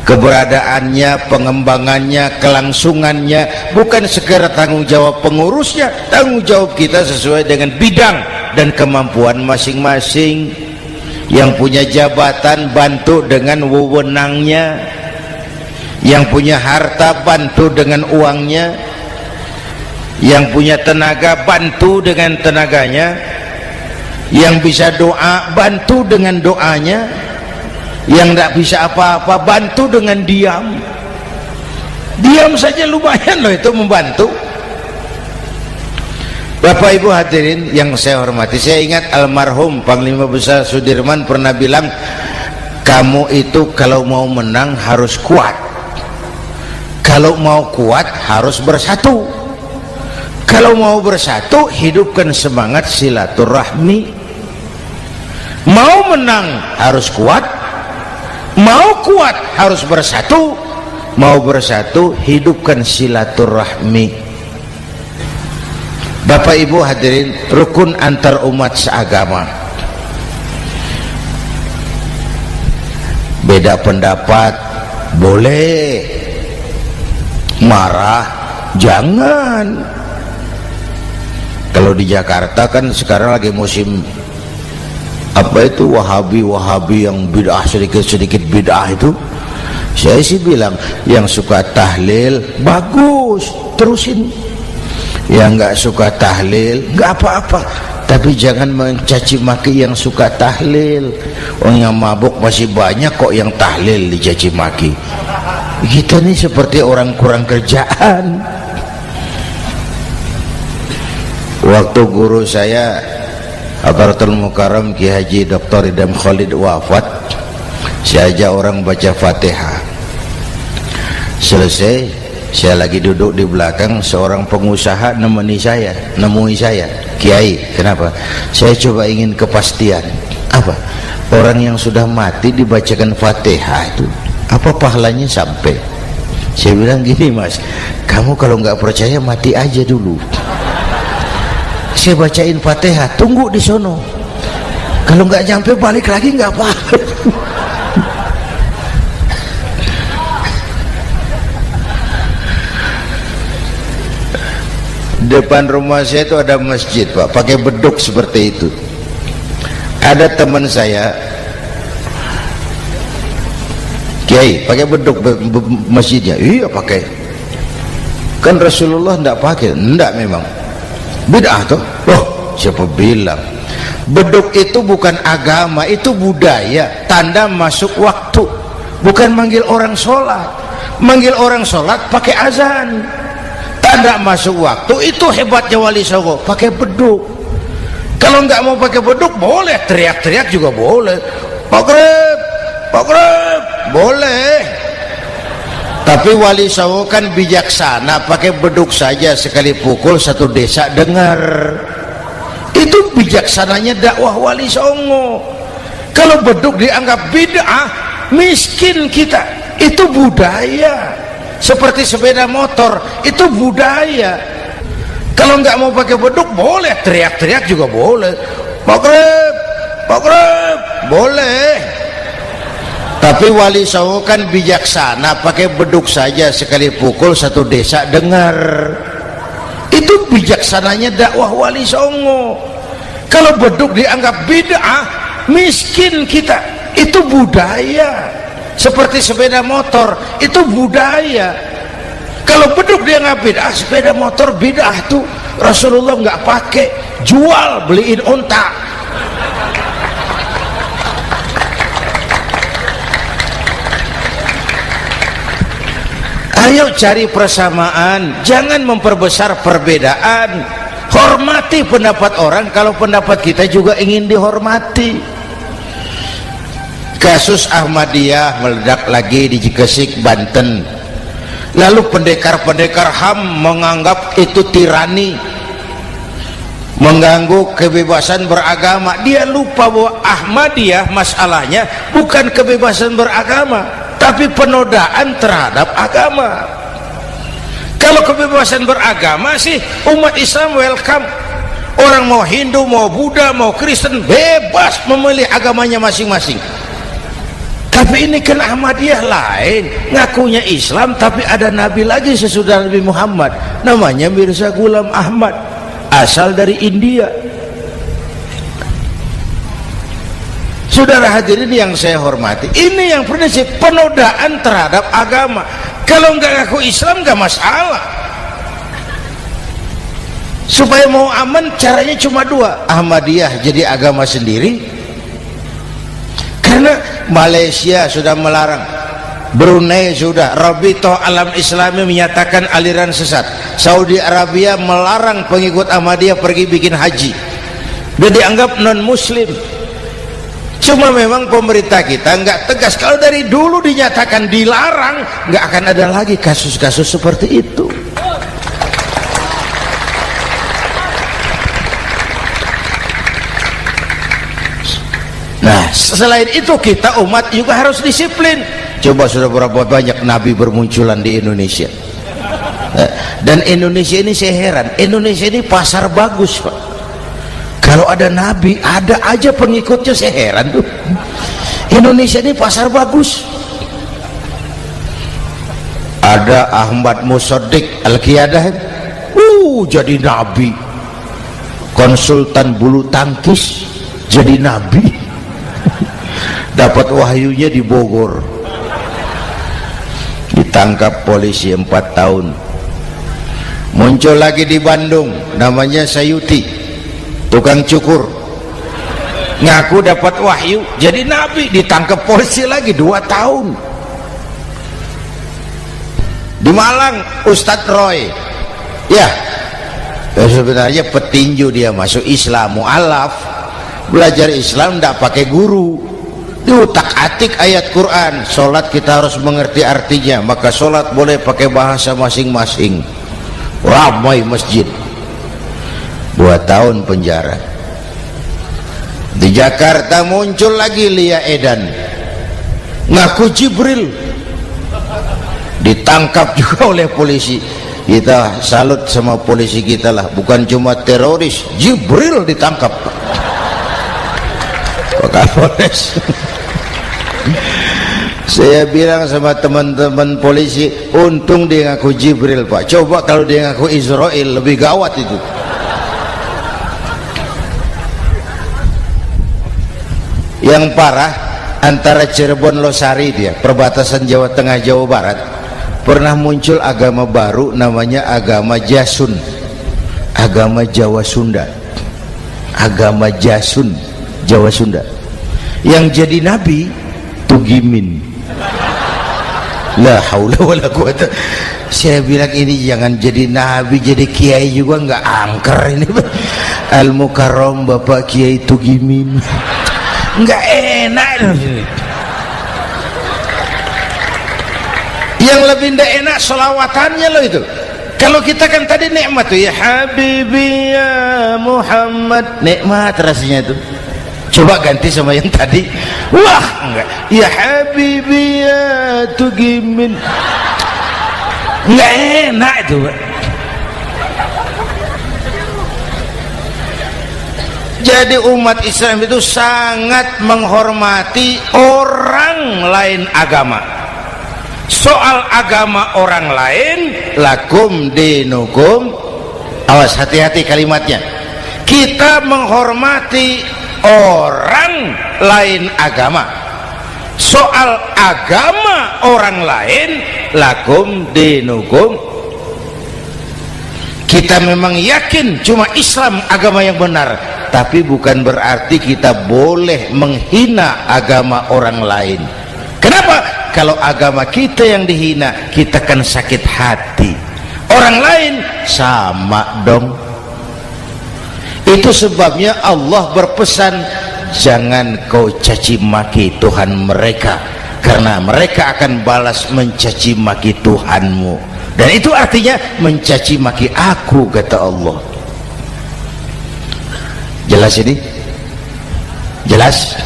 Keberadaannya, pengembangannya, kelangsungannya bukan sekedar tanggung jawab pengurusnya, tanggung jawab kita sesuai dengan bidang dan kemampuan masing-masing. Yang punya jabatan bantu dengan wewenangnya, yang punya harta bantu dengan uangnya, yang punya tenaga bantu dengan tenaganya, yang bisa doa bantu dengan doanya, yang tidak bisa apa-apa bantu dengan diam. Diam saja lumayan loh itu membantu. Bapak Ibu hadirin yang saya hormati, saya ingat almarhum Panglima Besar Sudirman pernah bilang, kamu itu kalau mau menang harus kuat, kalau mau kuat harus bersatu, kalau mau bersatu hidupkan semangat silaturahmi. Mau menang harus kuat, mau kuat harus bersatu, mau bersatu hidupkan silaturahmi. Bapak Ibu hadirin, rukun antar umat seagama. Beda pendapat boleh, marah jangan. Kalau di Jakarta kan sekarang lagi musim apa itu wahabi yang bid'ah, sedikit bid'ah itu. Saya sih bilang yang suka tahlil bagus, terusin. Yang nggak suka tahlil nggak apa-apa, tapi jangan mencaci maki yang suka tahlil. Orang yang mabuk masih banyak kok yang tahlil dicaci maki. Kita nih seperti orang kurang kerjaan. Waktu guru saya Hadratul Mukarram Ki Haji Dr. Idham Khalid wafat, saya ajak orang baca Fatihah. Selesai, saya lagi duduk di belakang, seorang pengusaha nemui saya, Kiai, kenapa? Saya coba ingin kepastian. Apa? Orang yang sudah mati dibacakan Fatihah itu apa pahalanya sampai? Saya bilang gini, Mas, kamu kalau nggak percaya mati aja dulu. Saya bacain Fatihah, tunggu di sono. Kalau nggak nyampe balik lagi nggak apa-apa. Depan rumah saya itu ada masjid, Pak, pakai beduk seperti itu. Ada teman saya Kiai pakai beduk masjidnya. Iya pakai. Kan Rasulullah enggak pakai. Enggak, memang bid'ah tuh. Loh, siapa bilang? Beduk itu bukan agama, itu budaya, tanda masuk waktu. Bukan manggil orang sholat. Manggil orang sholat pakai azan, tanda masuk waktu. Itu hebatnya Wali Songo, pakai beduk. Kalau nggak mau pakai beduk boleh, teriak-teriak juga boleh. Maghrib, maghrib, boleh. Tapi Wali Songo kan bijaksana, pakai beduk saja, sekali pukul satu desa dengar. Itu bijaksananya dakwah Wali Songo. Kalau beduk dianggap bid'ah, miskin kita. Itu budaya. Seperti sepeda motor, itu budaya. Kalau nggak mau pakai beduk boleh, teriak-teriak juga boleh. Maghrib, maghrib, boleh. Tapi Wali Songo kan bijaksana, pakai beduk saja, sekali pukul satu desa dengar. Itu bijaksananya dakwah Wali Songo. Kalau beduk dianggap bid'ah, miskin kita. Itu budaya. Seperti sepeda motor, itu budaya. Kalau beduk dia nggak bid'ah, sepeda motor bid'ah tuh. Rasulullah nggak pakai, jual, beliin unta. Ayo cari persamaan, jangan memperbesar perbedaan. Hormati pendapat orang kalau pendapat kita juga ingin dihormati. Kasus Ahmadiyah meledak lagi di Cikesik, Banten. Lalu pendekar-pendekar HAM menganggap itu tirani, mengganggu kebebasan beragama. Dia lupa bahwa Ahmadiyah masalahnya bukan kebebasan beragama, tapi penodaan terhadap agama. Kalau kebebasan beragama sih umat Islam welcome. Orang mau Hindu, mau Buddha, mau Kristen bebas memilih agamanya masing-masing. Tapi ini kan Ahmadiyah lain, ngakunya Islam tapi ada nabi lagi sesudah Nabi Muhammad, namanya Mirza Ghulam Ahmad, asal dari India. Saudara hadirin yang saya hormati, ini yang prinsip penodaan terhadap agama. Kalau nggak ngaku Islam nggak masalah. Supaya mau aman caranya cuma dua, Ahmadiyah jadi agama sendiri, karena Malaysia sudah melarang, Brunei sudah, Rabithah Alam Islami menyatakan aliran sesat, Saudi Arabia melarang pengikut Ahmadiyah pergi bikin haji, dia dianggap non muslim. Cuma memang pemerintah kita nggak tegas. Kalau dari dulu dinyatakan dilarang, nggak akan ada lagi kasus-kasus seperti itu. Nah, selain itu kita umat juga harus disiplin. Coba sudah berapa banyak nabi bermunculan di Indonesia. Dan Indonesia ini saya heran, Indonesia ini pasar bagus, Pak. Kalau ada nabi, ada aja pengikutnya, saya heran tuh. Indonesia ini pasar bagus. Ada Ahmad Musaddiq Al-Qiyadah, jadi nabi. Konsultan bulu tangkis jadi nabi. Dapat wahyunya di Bogor, ditangkap polisi 4 tahun. Muncul lagi di Bandung, namanya Sayuti, tukang cukur, ngaku dapat wahyu jadi nabi, ditangkap polisi lagi 2 tahun. Di Malang Ustadz Roy, ya sebenarnya petinju, dia masuk Islam, mu'alaf, belajar Islam tidak pakai guru, diutak-atik ayat Quran. Sholat kita harus mengerti artinya, maka sholat boleh pakai bahasa masing-masing. Ramai masjid, 2 tahun penjara. Di Jakarta muncul lagi Lia Edan, ngaku Jibril, ditangkap juga oleh polisi. Kita salut sama polisi kita lah, bukan cuma teroris, Jibril ditangkap Pak Kapolres. Saya bilang sama teman-teman polisi, untung dia ngaku Jibril, Pak. Coba kalau dia ngaku Israel, lebih gawat itu. Yang parah, antara Cirebon Losari, dia perbatasan Jawa Tengah Jawa Barat, pernah muncul agama baru namanya agama Jasun, agama Jawa Sunda, agama Jasun Jawa Sunda. Yang jadi nabi Tugimin. La haula wala quwata. Saya bilang ini jangan jadi nabi, jadi kiai juga nggak angker ini. Al Mukarram Bapak Kiai Tugimin, nggak enak. Yang lebih ndak enak selawatannya loh itu. Kalau kita kan tadi nikmat tuh, ya Habibi ya Muhammad, nikmat rasanya itu. Coba ganti sama yang tadi, wah enggak, ya Habibi ya Tugimin, enggak enak itu, Pak. Jadi umat Islam itu sangat menghormati orang lain agama. Soal agama orang lain, lakum dinukum, awas hati-hati kalimatnya. Kita menghormati orang lain agama. Soal agama orang lain, lakum dinukum. Kita memang yakin cuma Islam agama yang benar, tapi bukan berarti kita boleh menghina agama orang lain. Kenapa? Kalau agama kita yang dihina, kita kan sakit hati. Orang lain sama dong. Itu sebabnya Allah berpesan, jangan kau caci maki Tuhan mereka, karena mereka akan balas mencaci maki Tuhanmu. Dan itu artinya mencaci maki aku, kata Allah. Jelas ini? Jelas?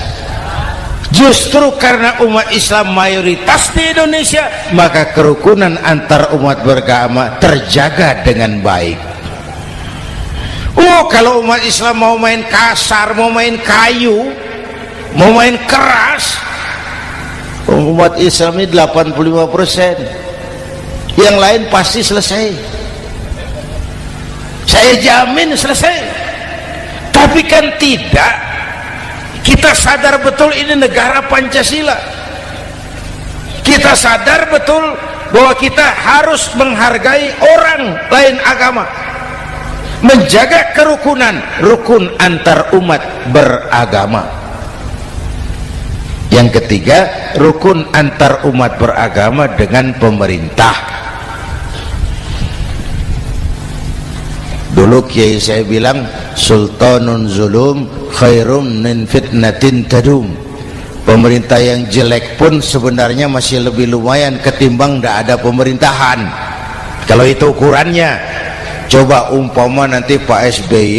Justru karena umat Islam mayoritas di Indonesia, maka kerukunan antar umat beragama terjaga dengan baik. Oh, kalau umat Islam mau main kasar, mau main kayu, mau main keras, umat Islam ini 85%, yang lain pasti selesai. Saya jamin selesai. Tapi kan tidak. Kita sadar betul ini negara Pancasila. Kita sadar betul bahwa kita harus menghargai orang lain agama, menjaga kerukunan, rukun antar umat beragama. Yang ketiga, rukun antar umat beragama dengan pemerintah. Dulu kiai saya bilang, sultanun zulum khairum min fitnatin tadum. Pemerintah yang jelek pun sebenarnya masih lebih lumayan ketimbang tidak ada pemerintahan. Kalau itu ukurannya. Coba umpama nanti Pak SBY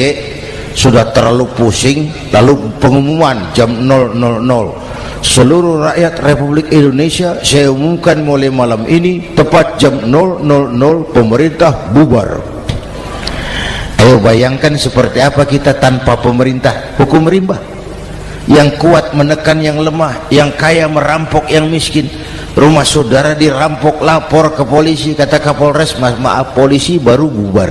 sudah terlalu pusing, lalu pengumuman jam 000, seluruh rakyat Republik Indonesia saya umumkan mulai malam ini tepat jam 000 pemerintah bubar. Ayo bayangkan seperti apa kita tanpa pemerintah. Hukum rimba, yang kuat menekan yang lemah, yang kaya merampok yang miskin. Rumah saudara dirampok, lapor ke polisi, kata Kapolres, maaf polisi baru bubar.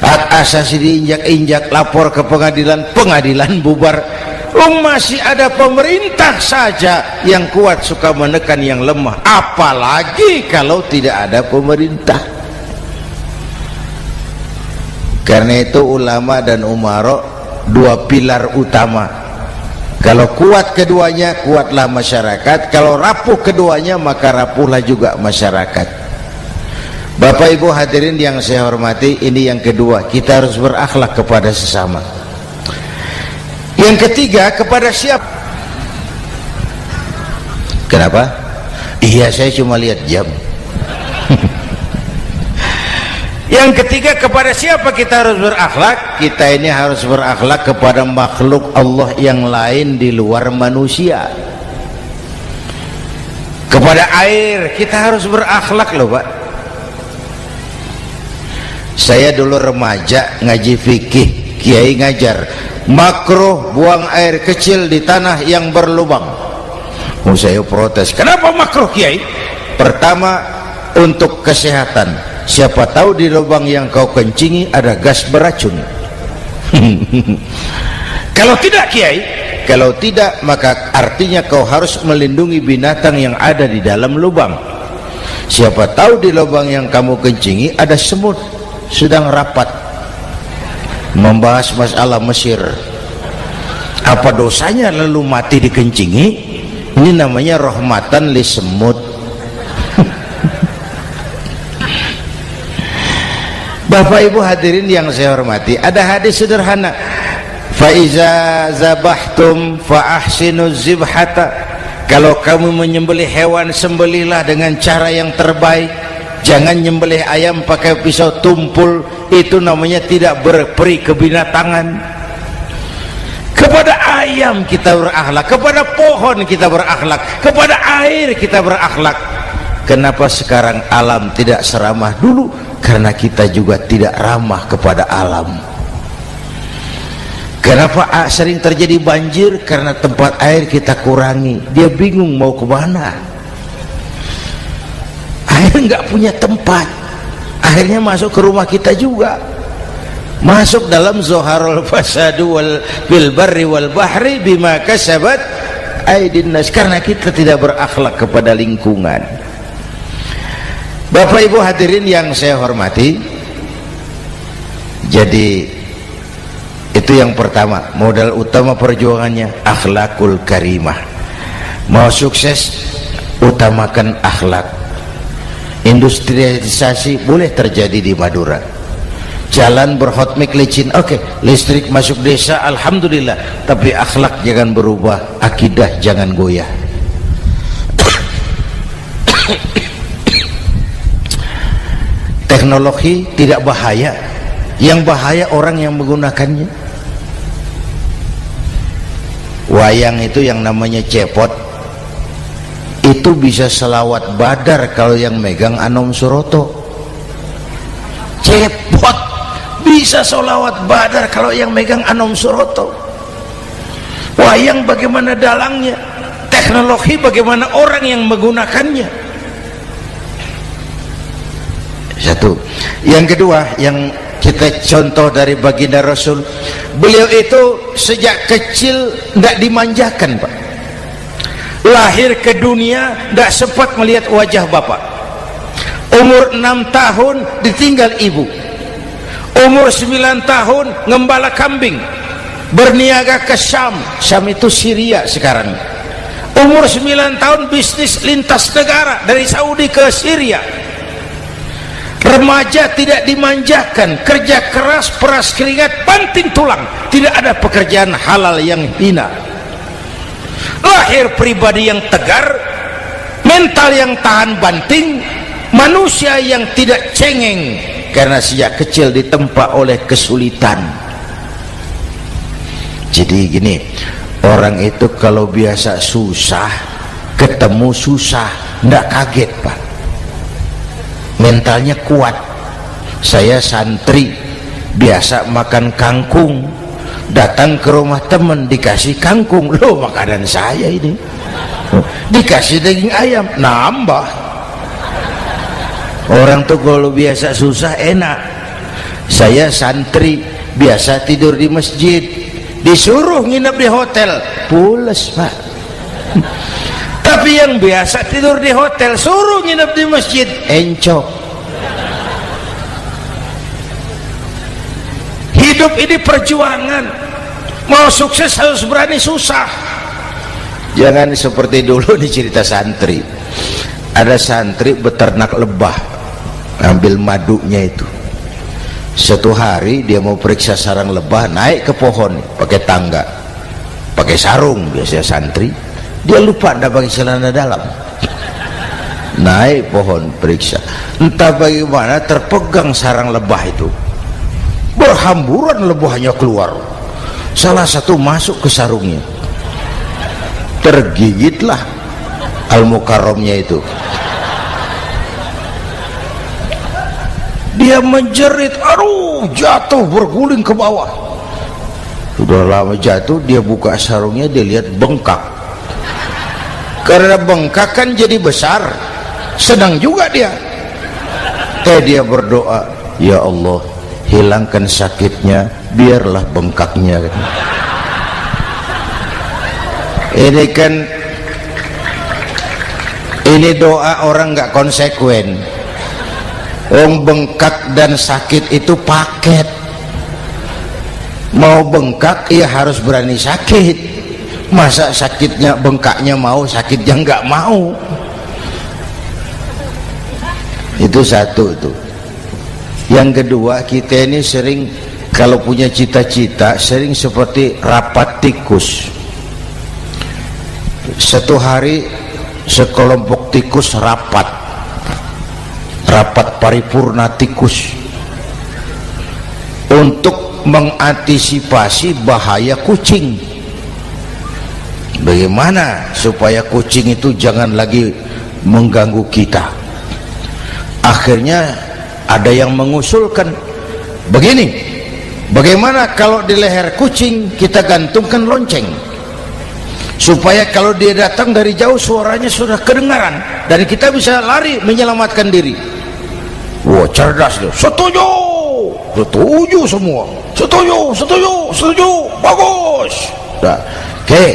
Hak asasi diinjak-injak, lapor ke pengadilan, pengadilan bubar. Masih ada pemerintah saja yang kuat suka menekan yang lemah, apalagi kalau tidak ada pemerintah. Karena itu ulama dan umara dua pilar utama. Kalau kuat keduanya, kuatlah masyarakat. Kalau rapuh keduanya, maka rapuhlah juga masyarakat. Bapak Ibu hadirin yang saya hormati, ini yang kedua, kita harus berakhlak kepada sesama. Yang ketiga, kepada siapa? Kenapa? Iya, saya cuma lihat jam. Yang ketiga, kepada siapa kita harus berakhlak? Kita ini harus berakhlak kepada makhluk Allah yang lain di luar manusia. Kepada air kita harus berakhlak loh Pak. Saya dulu remaja ngaji fikih, kiai ngajar makruh buang air kecil di tanah yang berlubang. Saya protes, kenapa makruh kiai? Pertama, untuk kesehatan. Siapa tahu di lubang yang kau kencingi ada gas beracun. Kalau tidak kiai, kalau tidak maka artinya kau harus melindungi binatang yang ada di dalam lubang. Siapa tahu di lubang yang kamu kencingi ada semut sedang rapat membahas masalah Mesir. Apa dosanya lalu mati dikencingi? Ini namanya rahmatan li semut. Bapak Ibu hadirin yang saya hormati, ada hadis sederhana, fa iza zabahtum fa ahsinu zibhata. Kalau kamu menyembelih hewan, sembelihlah dengan cara yang terbaik. Jangan nyembelih ayam pakai pisau tumpul, itu namanya tidak berperi kebinatangan. Kepada ayam kita berakhlak, kepada pohon kita berakhlak, kepada air kita berakhlak. Kenapa sekarang alam tidak seramah dulu? Karena kita juga tidak ramah kepada alam. Kenapa sering terjadi banjir? Karena tempat air kita kurangi. Dia bingung mau kemana. Air nggak punya tempat. Akhirnya masuk ke rumah kita juga. Masuk dalam zoharul fasadu wal bil barri wal bahri bima kasabat aydin nas. Karena kita tidak berakhlak kepada lingkungan. Bapak Ibu hadirin yang saya hormati, jadi itu yang pertama, modal utama perjuangannya akhlakul karimah. Mau sukses, utamakan akhlak. Industrialisasi boleh terjadi di Madura, jalan berhotmik licin, oke, listrik masuk desa, alhamdulillah, tapi akhlak jangan berubah, akidah jangan goyah. Teknologi tidak bahaya, yang bahaya orang yang menggunakannya. Wayang itu yang namanya cepot itu bisa selawat badar kalau yang megang Anom Suroto. Cepot bisa selawat badar kalau yang megang Anom Suroto. Wayang bagaimana dalangnya, teknologi bagaimana orang yang menggunakannya. Satu. Yang kedua yang kita contoh dari baginda Rasul, beliau itu sejak kecil tidak dimanjakan, Pak. Lahir ke dunia tidak sempat melihat wajah bapak. Umur 6 tahun ditinggal ibu. Umur 9 tahun ngembala kambing, berniaga ke Syam. Syam itu Syria sekarang. Umur 9 tahun bisnis lintas negara dari Saudi ke Syria. Remaja tidak dimanjakan, kerja keras, peras keringat, banting tulang, tidak ada pekerjaan halal yang hina. Lahir pribadi yang tegar, mental yang tahan banting, manusia yang tidak cengeng karena sejak kecil ditempa oleh kesulitan. Jadi gini, orang itu kalau biasa susah, ketemu susah, tidak kaget, Pak. Mentalnya kuat. Saya santri biasa makan kangkung, datang ke rumah teman dikasih kangkung, loh makanan saya ini, dikasih daging ayam, nambah. Orang tuh kalau biasa susah enak. Saya santri biasa tidur di masjid, disuruh nginep di hotel, pules, Pak. Tapi yang biasa tidur di hotel suruh nginep di masjid, encok. Hidup ini perjuangan, mau sukses harus berani susah. Jangan seperti dulu di cerita santri, ada santri beternak lebah, ambil madunya itu. Satu hari dia mau periksa sarang lebah, naik ke pohon pakai tangga, pakai sarung biasanya santri. Dia lupa ada pakai celana dalam, naik pohon periksa, entah bagaimana terpegang sarang lebah itu, berhamburan lebahnya keluar, salah satu masuk ke sarungnya, tergigitlah Al-Mukarramnya itu. Dia menjerit, aduh, jatuh berguling ke bawah. Sudah lama jatuh, dia buka sarungnya, dia lihat bengkak. Karena bengkak kan jadi besar, senang juga dia. Dia berdoa, ya Allah, hilangkan sakitnya, biarlah bengkaknya. Ini kan, ini doa orang nggak konsekuen. Bengkak dan sakit itu paket. Mau bengkak ya harus berani sakit. Masa sakitnya bengkaknya mau, sakitnya nggak mau. Itu satu itu. Yang kedua, kita ini sering kalau punya cita-cita sering seperti rapat tikus. Satu hari sekelompok tikus rapat paripurna tikus untuk mengantisipasi bahaya kucing. Bagaimana supaya kucing itu jangan lagi mengganggu kita. Akhirnya ada yang mengusulkan begini, bagaimana kalau di leher kucing kita gantungkan lonceng, supaya kalau dia datang dari jauh suaranya sudah kedengaran dan kita bisa lari menyelamatkan diri. Wah, cerdas tuh. Setuju, setuju semua, setuju, bagus. Nah, oke.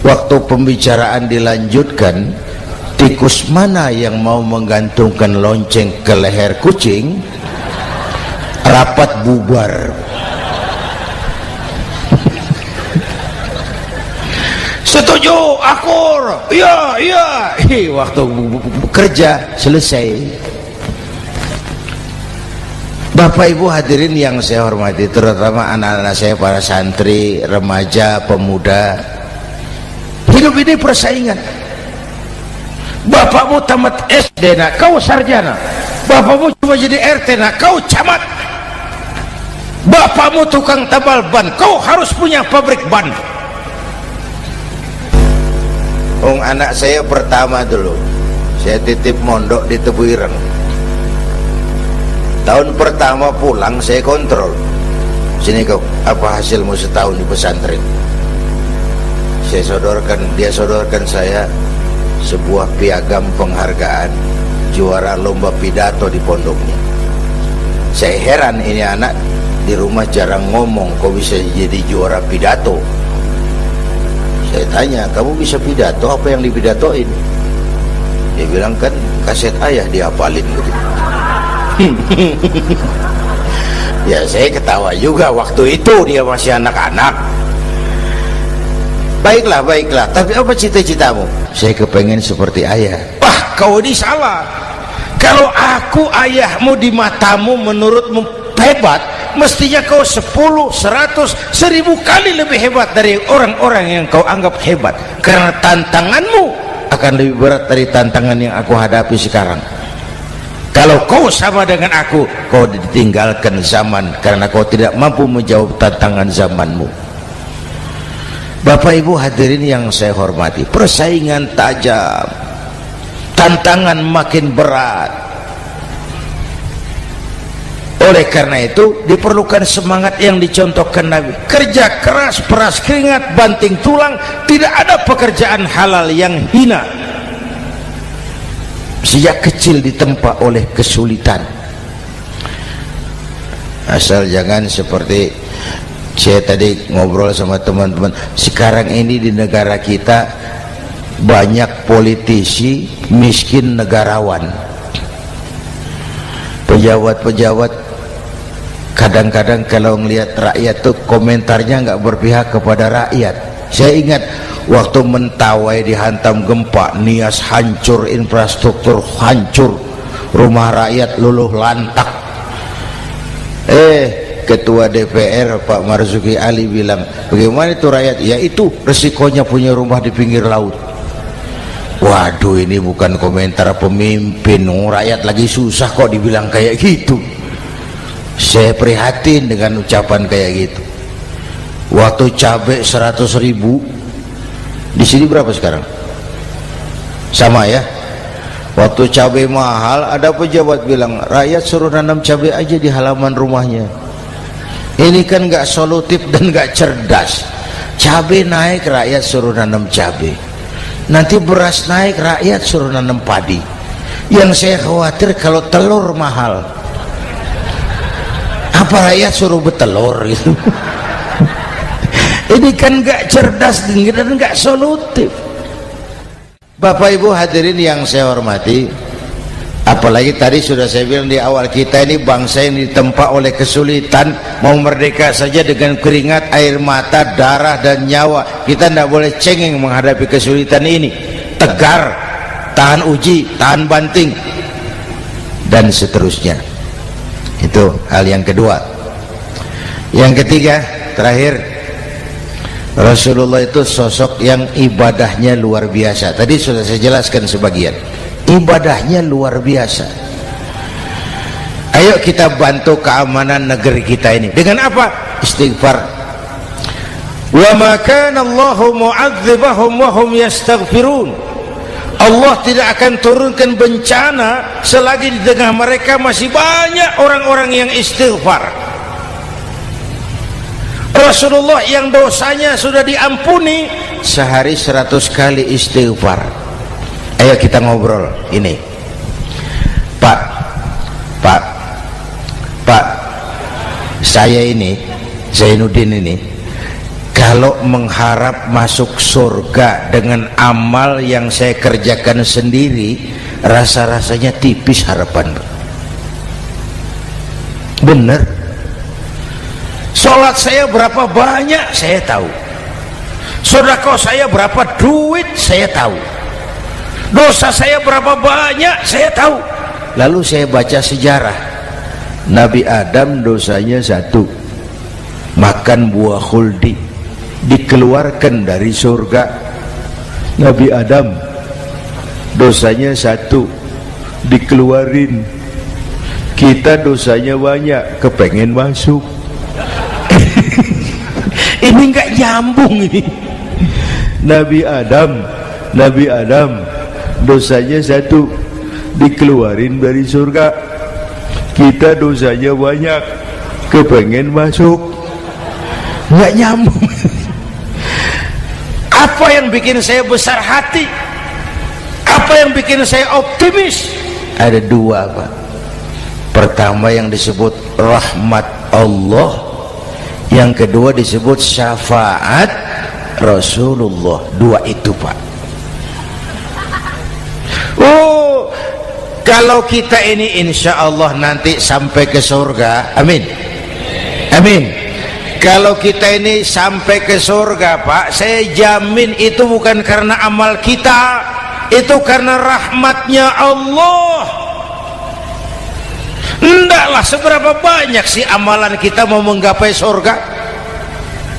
Waktu pembicaraan dilanjutkan, tikus mana yang mau menggantungkan lonceng ke leher kucing? Rapat bubar. Setuju, akur, iya. Waktu kerja selesai. Bapak Ibu hadirin yang saya hormati, terutama anak-anak saya, para santri, remaja, pemuda. Hidup ini persaingan. Bapakmu tamat SD, nak, kau sarjana. Bapakmu cuma jadi RT, nak, kau camat. Bapakmu tukang tabal ban, kau harus punya pabrik ban. Anak saya pertama dulu saya titip mondok di Tebu Ireng. Tahun pertama pulang saya kontrol, sini kau, apa hasilmu setahun di pesantren? Dia sodorkan saya sebuah piagam penghargaan juara lomba pidato di pondoknya. Saya heran, ini anak di rumah jarang ngomong, kok bisa jadi juara pidato? Saya tanya, kamu bisa pidato, apa yang dipidatoin? Dia bilang, kan kaset ayah dihafalin gitu. Ya saya ketawa juga, waktu itu dia masih anak-anak. Baiklah, tapi apa cita-citamu? Saya kepengen seperti ayah. Wah, kau ini salah. Kalau aku ayahmu di matamu menurutmu hebat, mestinya kau 10, 100, 1000 kali lebih hebat dari orang-orang yang kau anggap hebat, karena tantanganmu akan lebih berat dari tantangan yang aku hadapi sekarang. Kalau kau sama dengan aku, kau ditinggalkan zaman karena kau tidak mampu menjawab tantangan zamanmu. Bapak Ibu hadirin yang saya hormati, persaingan tajam, tantangan makin berat. Oleh karena itu diperlukan semangat yang dicontohkan Nabi. Kerja keras, peras keringat, banting tulang. Tidak ada pekerjaan halal yang hina. Sejak kecil ditempa oleh kesulitan. Asal jangan seperti saya tadi ngobrol sama teman-teman, sekarang ini di negara kita banyak politisi miskin negarawan. Pejabat-pejabat kadang-kadang kalau ngelihat rakyat tuh komentarnya nggak berpihak kepada rakyat. Saya ingat waktu Mentawai dihantam gempa, Nias hancur, infrastruktur hancur, rumah rakyat luluh lantak. Ketua DPR Pak Marzuki Ali bilang, bagaimana itu rakyat? Ya itu resikonya punya rumah di pinggir laut. Waduh, ini bukan komentar pemimpin, rakyat lagi susah kok dibilang kayak gitu. Saya prihatin dengan ucapan kayak gitu. Waktu cabai 100.000, di sini berapa sekarang? Sama ya. Waktu cabai mahal, ada pejabat bilang, rakyat suruh nanam cabai aja di halaman rumahnya. Ini kan nggak solutif dan nggak cerdas. Cabai naik, rakyat suruh nanam cabai. Nanti beras naik, rakyat suruh nanam padi. Yang saya khawatir kalau telur mahal, apa rakyat suruh bertelur gitu? Ini kan nggak cerdas dan nggak solutif. Bapak Ibu hadirin yang saya hormati, apalagi tadi sudah saya bilang di awal, kita ini bangsa yang ditempa oleh kesulitan. Mau merdeka saja dengan keringat, air mata, darah dan nyawa. Kita tidak boleh cengeng menghadapi kesulitan ini. Tegar, tahan uji, tahan banting, dan seterusnya. Itu hal yang kedua. Yang ketiga, terakhir, Rasulullah itu sosok yang ibadahnya luar biasa. Tadi sudah saya jelaskan sebagian. Ibadahnya luar biasa. Ayo kita bantu keamanan negeri kita ini. Dengan apa? Istighfar. Wa ma kana Allahu mu'adzibahum wa hum yastaghfirun. Allah tidak akan turunkan bencana selagi di tengah mereka masih banyak orang-orang yang istighfar. Rasulullah yang dosanya sudah diampuni sehari 100 kali istighfar. Ayo kita ngobrol ini. Pak, saya ini, Zainuddin ini, kalau mengharap masuk surga dengan amal yang saya kerjakan sendiri, rasa-rasanya tipis harapan. Bener. Sholat saya berapa banyak saya tahu, sedekah saya berapa duit saya tahu, dosa saya berapa banyak saya tahu. Lalu saya baca sejarah, Nabi Adam dosanya 1, makan buah khuldi, dikeluarkan dari surga. Nabi Adam dosanya 1, dikeluarin. Kita dosanya banyak, kepengen masuk. Ini enggak nyambung ini. Nabi Adam Nabi Adam dosanya satu, dikeluarin dari surga. Kita dosanya banyak, kepengen masuk, nggak nyambung. Apa yang bikin saya besar hati? Apa yang bikin saya optimis? Ada dua, Pak. Pertama yang disebut rahmat Allah, yang kedua disebut syafaat Rasulullah. Dua itu, Pak. Oh, kalau kita ini insya Allah nanti sampai ke surga, amin, amin. Kalau kita ini sampai ke surga, Pak, saya jamin itu bukan karena amal kita, itu karena rahmatnya Allah. Ndaklah seberapa banyak sih amalan kita mau menggapai surga.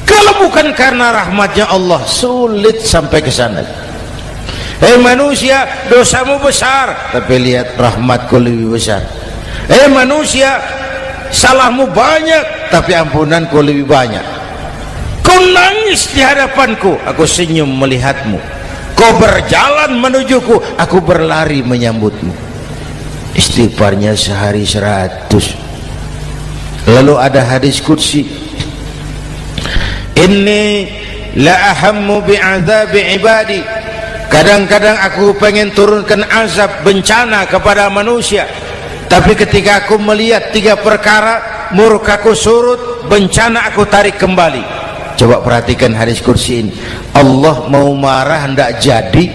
Kalau bukan karena rahmatnya Allah, sulit sampai ke sana. Hei manusia, dosamu besar, tapi lihat rahmatku lebih besar. Hei manusia, salahmu banyak, tapi ampunanku lebih banyak. Kau nangis di hadapanku, aku senyum melihatmu. Kau berjalan menujuku, aku berlari menyambutmu. Istighfarnya sehari 100. Lalu ada hadis qudsi, inni la ahammu bi'adzabi ibadi. Kadang-kadang aku pengen turunkan azab, bencana kepada manusia, tapi ketika aku melihat 3 perkara, murkaku surut, bencana aku tarik kembali. Coba perhatikan hadis kursi ini. Allah mau marah hendak jadi,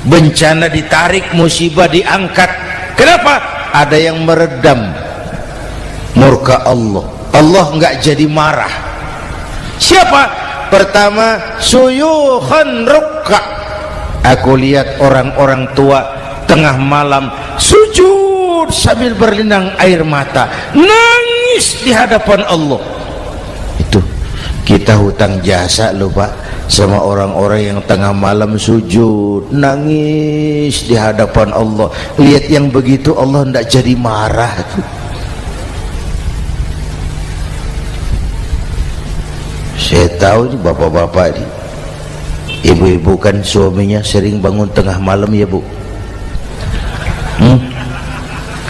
bencana ditarik, musibah diangkat. Kenapa? Ada yang meredam murka Allah. Allah enggak jadi marah. Siapa? Pertama, suyukhan rukka. Aku lihat orang-orang tua tengah malam sujud sambil berlinang air mata, nangis di hadapan Allah. Itu kita hutang jasa loh, Pak, sama orang-orang yang tengah malam sujud nangis di hadapan Allah. Lihat yang begitu Allah tidak jadi marah. Saya tahu nih bapak-bapak ini, ibu-ibu kan suaminya sering bangun tengah malam ya, Bu.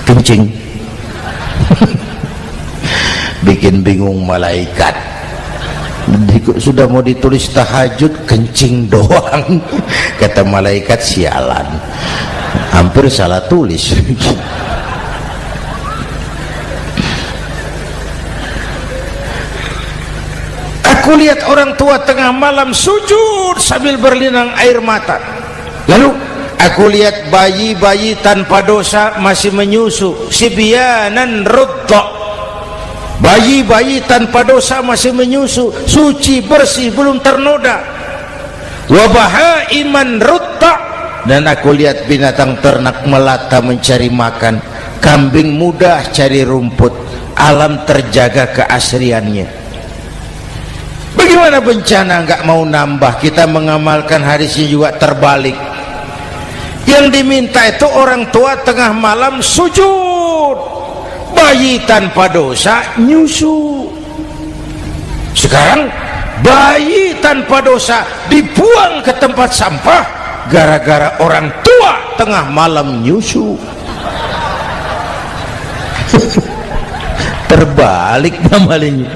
Kencing. Bikin bingung malaikat. Sudah mau ditulis tahajud, kencing doang. Kata malaikat, sialan, hampir salah tulis. Aku lihat orang tua tengah malam sujud sambil berlinang air mata. Lalu aku lihat bayi-bayi tanpa dosa masih menyusu, sibyanan rudda. Bayi-bayi tanpa dosa masih menyusu, suci bersih, belum ternoda. Wa bahaiman rudda. Dan aku lihat binatang ternak melata mencari makan, kambing mudah cari rumput, alam terjaga keasriannya. Bagaimana bencana nggak mau nambah? Kita mengamalkan hadisnya juga terbalik. Yang diminta itu orang tua tengah malam sujud, bayi tanpa dosa nyusu. Sekarang bayi tanpa dosa dibuang ke tempat sampah gara-gara orang tua tengah malam nyusu. Terbalik namanya.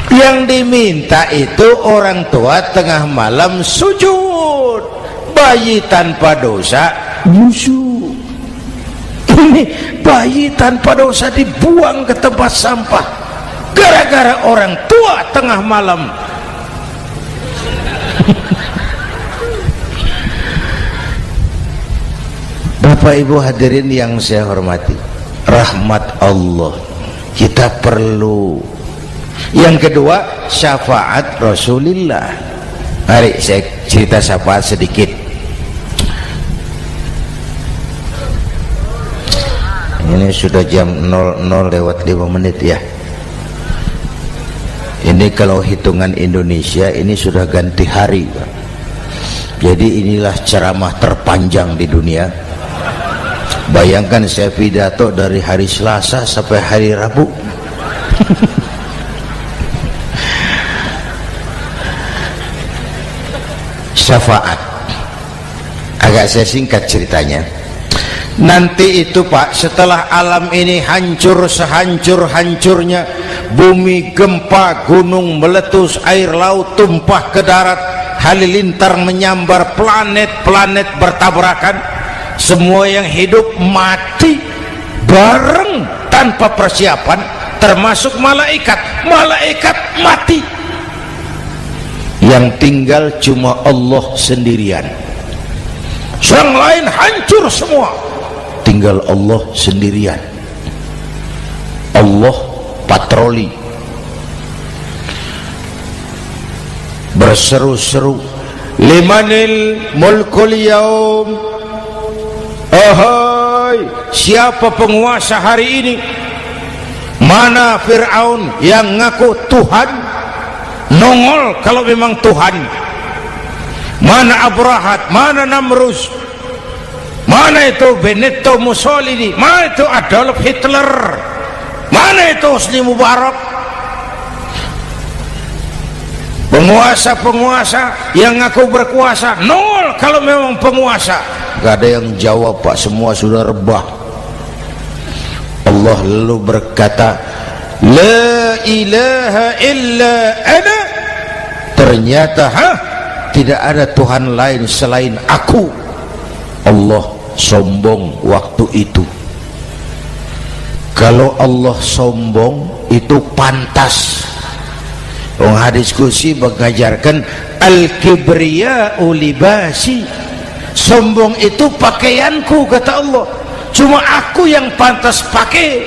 Yang diminta itu orang tua tengah malam sujud, bayi tanpa dosa nyusu. Ini bayi tanpa dosa dibuang ke tempat sampah gara-gara orang tua tengah malam. Bapak Ibu hadirin yang saya hormati, rahmat Allah kita perlu. Yang kedua, syafaat Rasulullah. Mari saya cerita syafaat sedikit. Ini sudah jam 00:05 ya. Ini kalau hitungan Indonesia ini sudah ganti hari, Pak. Jadi inilah ceramah terpanjang di dunia. Bayangkan saya pidato dari hari Selasa sampai hari Rabu. Syafaat. Ya, saya singkat ceritanya. Nanti itu Pak, setelah alam ini hancur sehancur-hancurnya, bumi gempa, gunung meletus, air laut tumpah ke darat, halilintar menyambar, planet-planet bertabrakan, semua yang hidup mati bareng tanpa persiapan, termasuk malaikat mati. Yang tinggal cuma Allah sendirian. Yang lain hancur semua, tinggal Allah sendirian. Allah patroli, berseru-seru, limanil mulkul yaum, ahai, siapa penguasa hari ini? Mana Fir'aun yang ngaku Tuhan? Nongol kalau memang Tuhan. Mana Abrahat, mana Namrus, mana itu Benito Mussolini, mana itu Adolf Hitler, mana itu Hosni Mubarak? Penguasa-penguasa yang ngaku berkuasa, nol kalau memang penguasa. Gak ada yang jawab Pak, semua sudah rebah. Allah lalu berkata, la ilaha illa ana. Ternyata tidak ada Tuhan lain selain aku. Allah sombong waktu itu. Kalau Allah sombong itu pantas. Hadis qudsi mengajarkan al-kibriya'u libasi, sombong itu pakaianku, kata Allah. Cuma aku yang pantas pakai.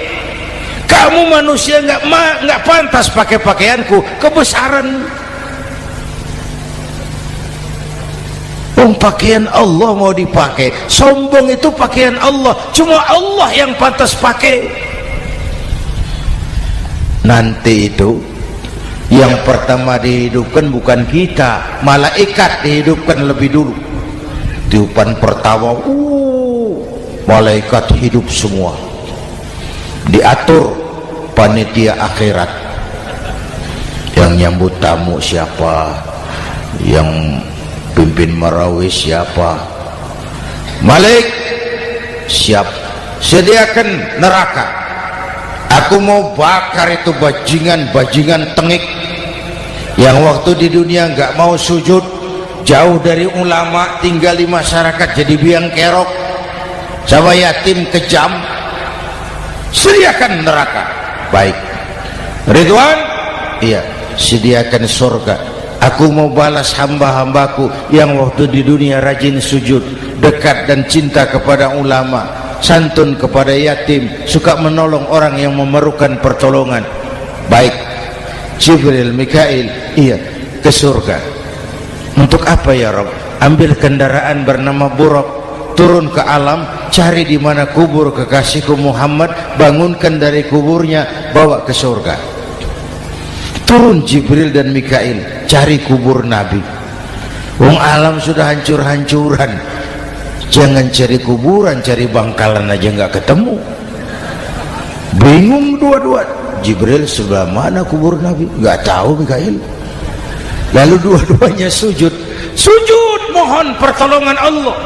Kamu manusia nggak pantas pakai pakaianku, kebesaran. Pakaian Allah mau dipakai, sombong itu pakaian Allah, cuma Allah yang pantas pakai. Nanti itu yang pertama dihidupkan bukan kita, malaikat dihidupkan lebih dulu. Tiupan pertama, malaikat hidup semua, diatur panitia akhirat. Yang nyambut tamu siapa, yang pimpin marawis siapa. Malik siap, sediakan neraka. Aku mau bakar itu bajingan tengik yang waktu di dunia nggak mau sujud, jauh dari ulama, tinggal di masyarakat jadi biang kerok, sama yatim kejam. Sediakan neraka. Baik Ridwan, iya, sediakan surga. Aku mau balas hamba-hambaku yang waktu di dunia rajin sujud, dekat dan cinta kepada ulama, santun kepada yatim, suka menolong orang yang memerlukan pertolongan. Baik Jibril, Mikail, iya, ke surga. Untuk apa ya Rabb? Ambil kendaraan bernama Buraq, turun ke alam, cari di mana kubur kekasihku Muhammad, bangunkan dari kuburnya, bawa ke surga. Turun Jibril dan Mikail, cari kubur Nabi. Wong alam sudah hancur-hancuran, jangan cari kuburan, cari bangkalan aja nggak ketemu. Bingung dua-dua. Jibril, sebelah mana kubur Nabi? Nggak tahu Mikail. Lalu dua-duanya sujud mohon pertolongan Allah.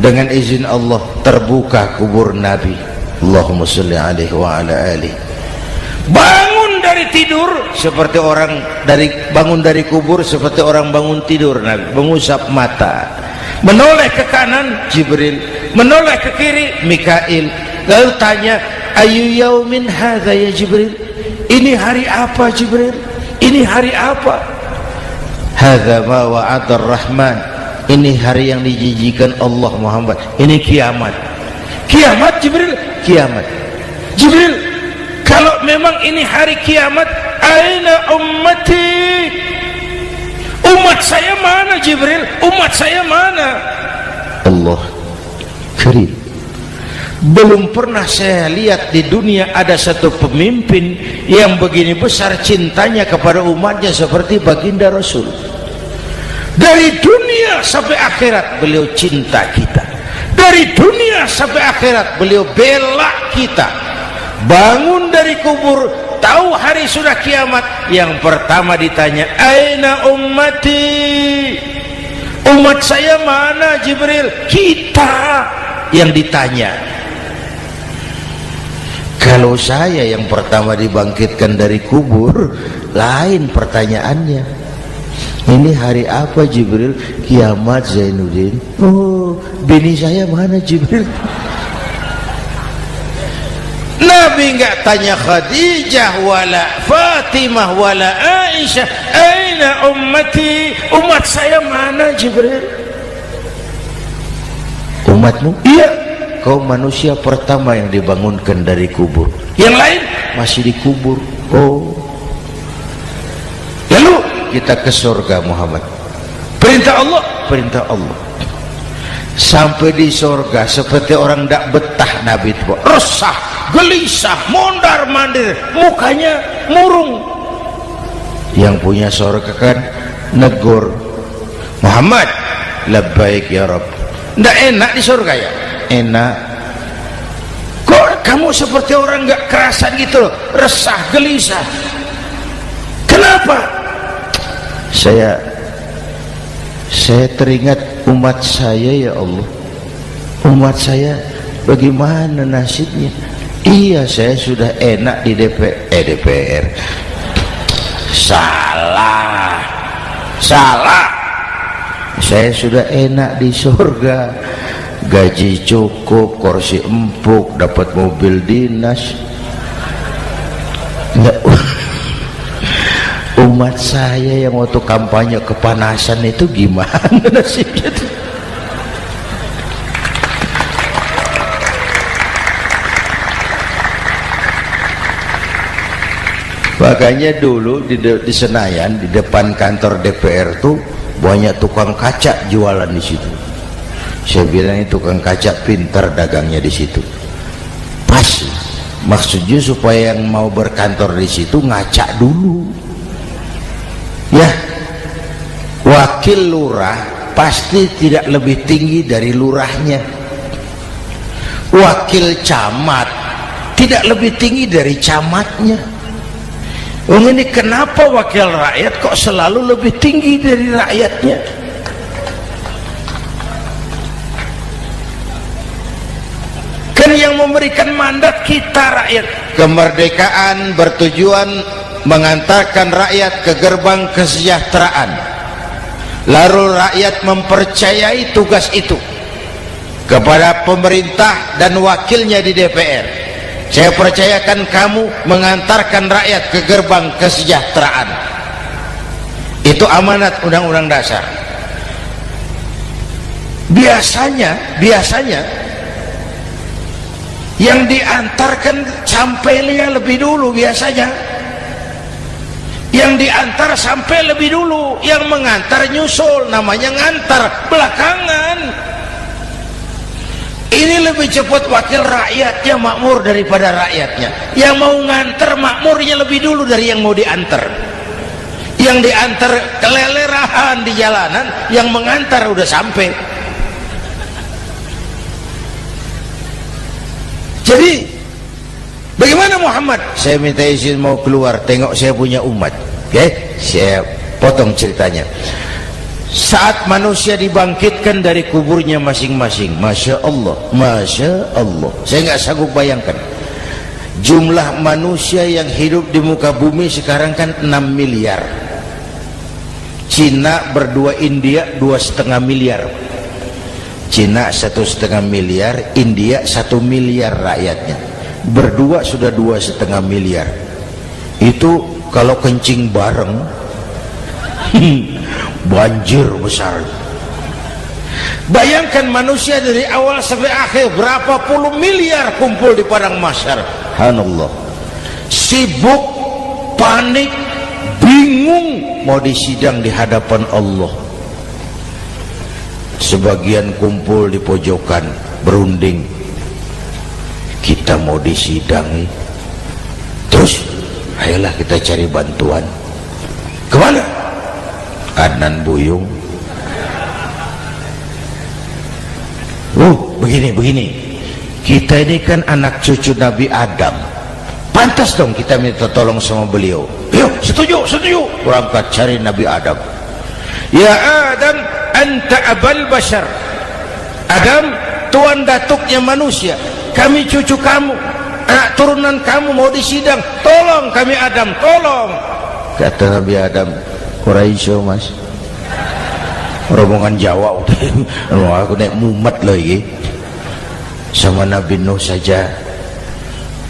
Dengan izin Allah terbuka kubur Nabi. Allahumma sholli alaihi wa ala alihi. Bangun dari tidur seperti orang bangun dari kubur seperti orang bangun tidur. Nabi mengusap mata, menoleh ke kanan Jibril, menoleh ke kiri Mikail. Lalu tanya, ayu yaumin hadza ya Jibril? Ini hari apa Jibril? Ini hari apa? Hadza ma wa'ada ar-Rahman. Ini hari yang dijanjikan Allah Muhammad. Ini kiamat. Kiamat Jibril? Kiamat. Jibril, kalau memang ini hari kiamat, aina ummati? Umat saya mana Jibril? Umat saya mana? Allah karim. Belum pernah saya lihat di dunia ada satu pemimpin yang begini besar cintanya kepada umatnya seperti baginda Rasul. Dari dunia sampai akhirat beliau cinta kita. Dari dunia sampai akhirat beliau bela kita. Bangun dari kubur, tahu hari sudah kiamat, yang pertama ditanya, aina ummati? Umat saya mana Jibril? Kita yang ditanya. Kalau saya yang pertama dibangkitkan dari kubur, lain pertanyaannya. Ini hari apa Jibril? Kiamat Zainuddin. Oh, bini saya mana Jibril? Nabi enggak tanya Khadijah wala Fatimah wala Aisyah, aina ummati, umat saya mana Jibril? Umatmu? Iya, kau manusia pertama yang dibangunkan dari kubur, yang lain masih dikubur. Oh, lalu kita ke surga Muhammad, perintah Allah, perintah Allah. Sampai di surga seperti orang tidak betah Nabi itu, resah, gelisah, mondar mandir, mukanya murung. Yang punya surga kan negur, Muhammad, labbaik ya Rabb. Tidak enak di surga ya? Enak. Kok kamu seperti orang nggak kerasan gitu loh, resah, gelisah? Kenapa? Saya teringat umat saya ya Allah. Umat saya bagaimana nasibnya? Iya, saya sudah enak di DPR. Salah. Saya sudah enak di surga, gaji cukup, kursi empuk, dapat mobil dinas. Umat saya yang waktu kampanye kepanasan itu gimana nasibnya tuh? Makanya dulu di Senayan, di depan kantor DPR tuh banyak tukang kaca jualan di situ. Saya bilang ini tukang kaca pintar dagangnya di situ. Pas, maksudnya supaya yang mau berkantor di situ ngaca dulu. Ya, wakil lurah pasti tidak lebih tinggi dari lurahnya. Wakil camat tidak lebih tinggi dari camatnya. Oh, ini kenapa wakil rakyat kok selalu lebih tinggi dari rakyatnya? Kan yang memberikan mandat kita rakyat. Kemerdekaan bertujuan mengantarkan rakyat ke gerbang kesejahteraan, lalu rakyat mempercayai tugas itu kepada pemerintah dan wakilnya di DPR. Saya percayakan kamu mengantarkan rakyat ke gerbang kesejahteraan. Itu amanat Undang-Undang Dasar. Biasanya yang diantarkan sampainya lebih dulu, biasanya yang diantar sampai lebih dulu, yang mengantar nyusul, namanya ngantar belakangan. Ini lebih cepat wakil rakyatnya makmur daripada rakyatnya. Yang mau ngantar makmurnya lebih dulu dari yang mau diantar. Yang diantar kelelerahan di jalanan, yang mengantar udah sampai. Jadi bagaimana Muhammad? Saya minta izin mau keluar, tengok saya punya umat. Oke, saya potong ceritanya. Saat manusia dibangkitkan dari kuburnya masing-masing, Masya Allah, Masya Allah, saya nggak sanggup bayangkan jumlah manusia yang hidup di muka bumi sekarang kan 6 miliar. Cina berdua, India 2,5 miliar. Cina 1,5 miliar, India 1 miliar rakyatnya. Berdua sudah 2,5 miliar. Itu kalau kencing bareng banjir besar. Bayangkan manusia dari awal sampai akhir berapa puluh miliar kumpul di padang mahsyar. Subhanallah, sibuk, panik, bingung mau disidang di hadapan Allah. Sebagian kumpul di pojokan berunding, kita mau disidang. Terus ayolah kita cari bantuan. Kemana? Adnan Buyung. Begini. Kita ini kan anak cucu Nabi Adam. Pantas dong kita minta tolong sama beliau. Yuk, setuju. Berangkat cari Nabi Adam. Ya Adam, anta abal bashar. Adam, tuan datuknya manusia, kami cucu kamu, anak turunan kamu mau disidang, tolong kami Adam, tolong. Kata Nabi Adam, Quraisy mas, rombongan Jawa udah aku naik mumet lagi sama Nabi Nuh saja.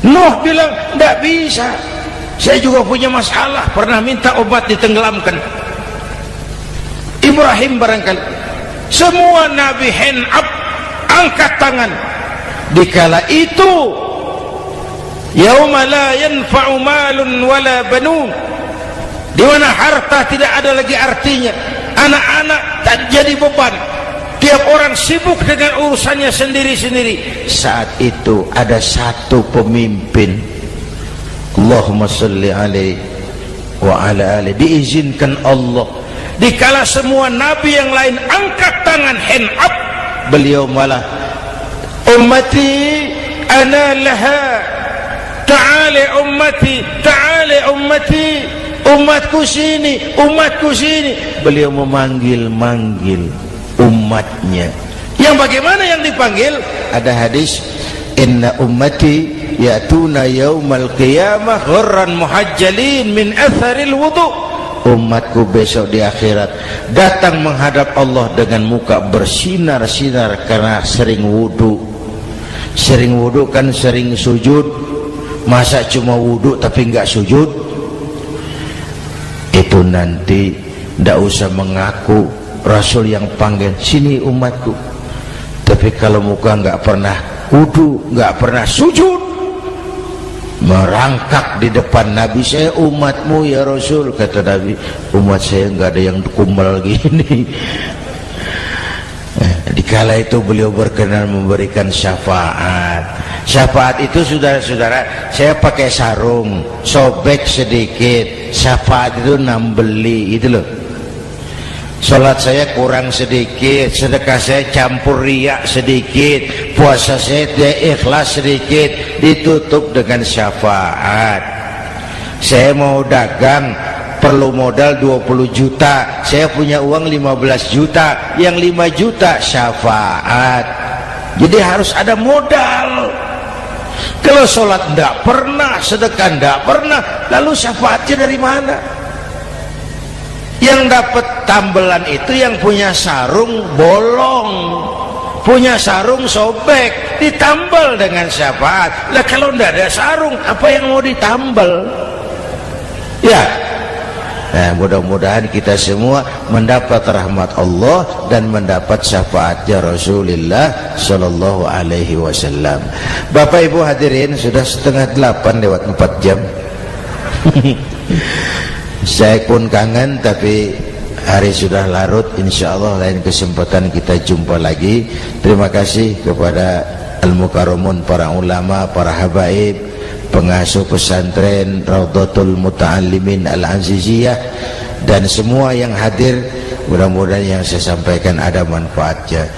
Nuh bilang tidak bisa, saya juga punya masalah, pernah minta obat ditenggelamkan. Ibrahim barangkali, semua Nabi hand up, angkat tangan. Dikala itu yauma la yanfa'u malun wala banun, di mana harta tidak ada lagi artinya, anak-anak tak jadi beban, tiap orang sibuk dengan urusannya sendiri-sendiri. Saat itu ada satu pemimpin, Allahumma salli alaihi wa ala alihi, diizinkan Allah. Dikala semua nabi yang lain angkat tangan hand up, beliau malah ummati ana laha, ta'ali ummati, ta'ali ummati, umatku sini, umatku sini. Beliau memanggil-manggil umatnya. Yang bagaimana yang dipanggil? Ada hadis, inna ummati ya'tuna yaumal qiyamah ghurran muhajjalin min atharil wudu. Umatku besok di akhirat datang menghadap Allah dengan muka bersinar-sinar karena sering wudu. Sering wudu kan sering sujud, masa cuma wudu tapi enggak sujud? Itu nanti ndak usah mengaku Rasul yang panggil, sini umatku, tapi kalau muka nggak pernah wudu, nggak pernah sujud, merangkak di depan Nabi, saya umatmu ya Rasul. Kata Nabi, umat saya nggak ada yang kumbal gini. Dikala itu beliau berkenan memberikan syafaat. Syafaat itu saudara-saudara, saya pakai sarung, sobek sedikit, syafaat itu nambeli itu loh. Salat saya kurang sedikit, sedekah saya campur riak sedikit, puasa saya tidak ikhlas sedikit, ditutup dengan syafaat. Saya mau dagang, perlu modal 20 juta, saya punya uang 15 juta, yang 5 juta syafaat. Jadi harus ada modal. Kalau sholat tidak pernah, sedekah tidak pernah, lalu syafaatnya dari mana? Yang dapat tambelan itu yang punya sarung bolong, punya sarung sobek, ditambal dengan syafaat. Lah kalau tidak ada sarung, apa yang mau ditambal? Ya, nah, mudah-mudahan kita semua mendapat rahmat Allah dan mendapat syafaatnya Rasulullah Sallallahu Alaihi Wasallam. Bapak Ibu hadirin, sudah 7:30 lewat 4 jam. Saya pun kangen, tapi hari sudah larut. Insya Allah lain kesempatan kita jumpa lagi. Terima kasih kepada Al-Mukarramun, para ulama, para habaib, pengasuh pesantren Raudhatul Muta'allimin Al-Aziziyah, dan semua yang hadir. Mudah-mudahan yang saya sampaikan ada manfaatnya.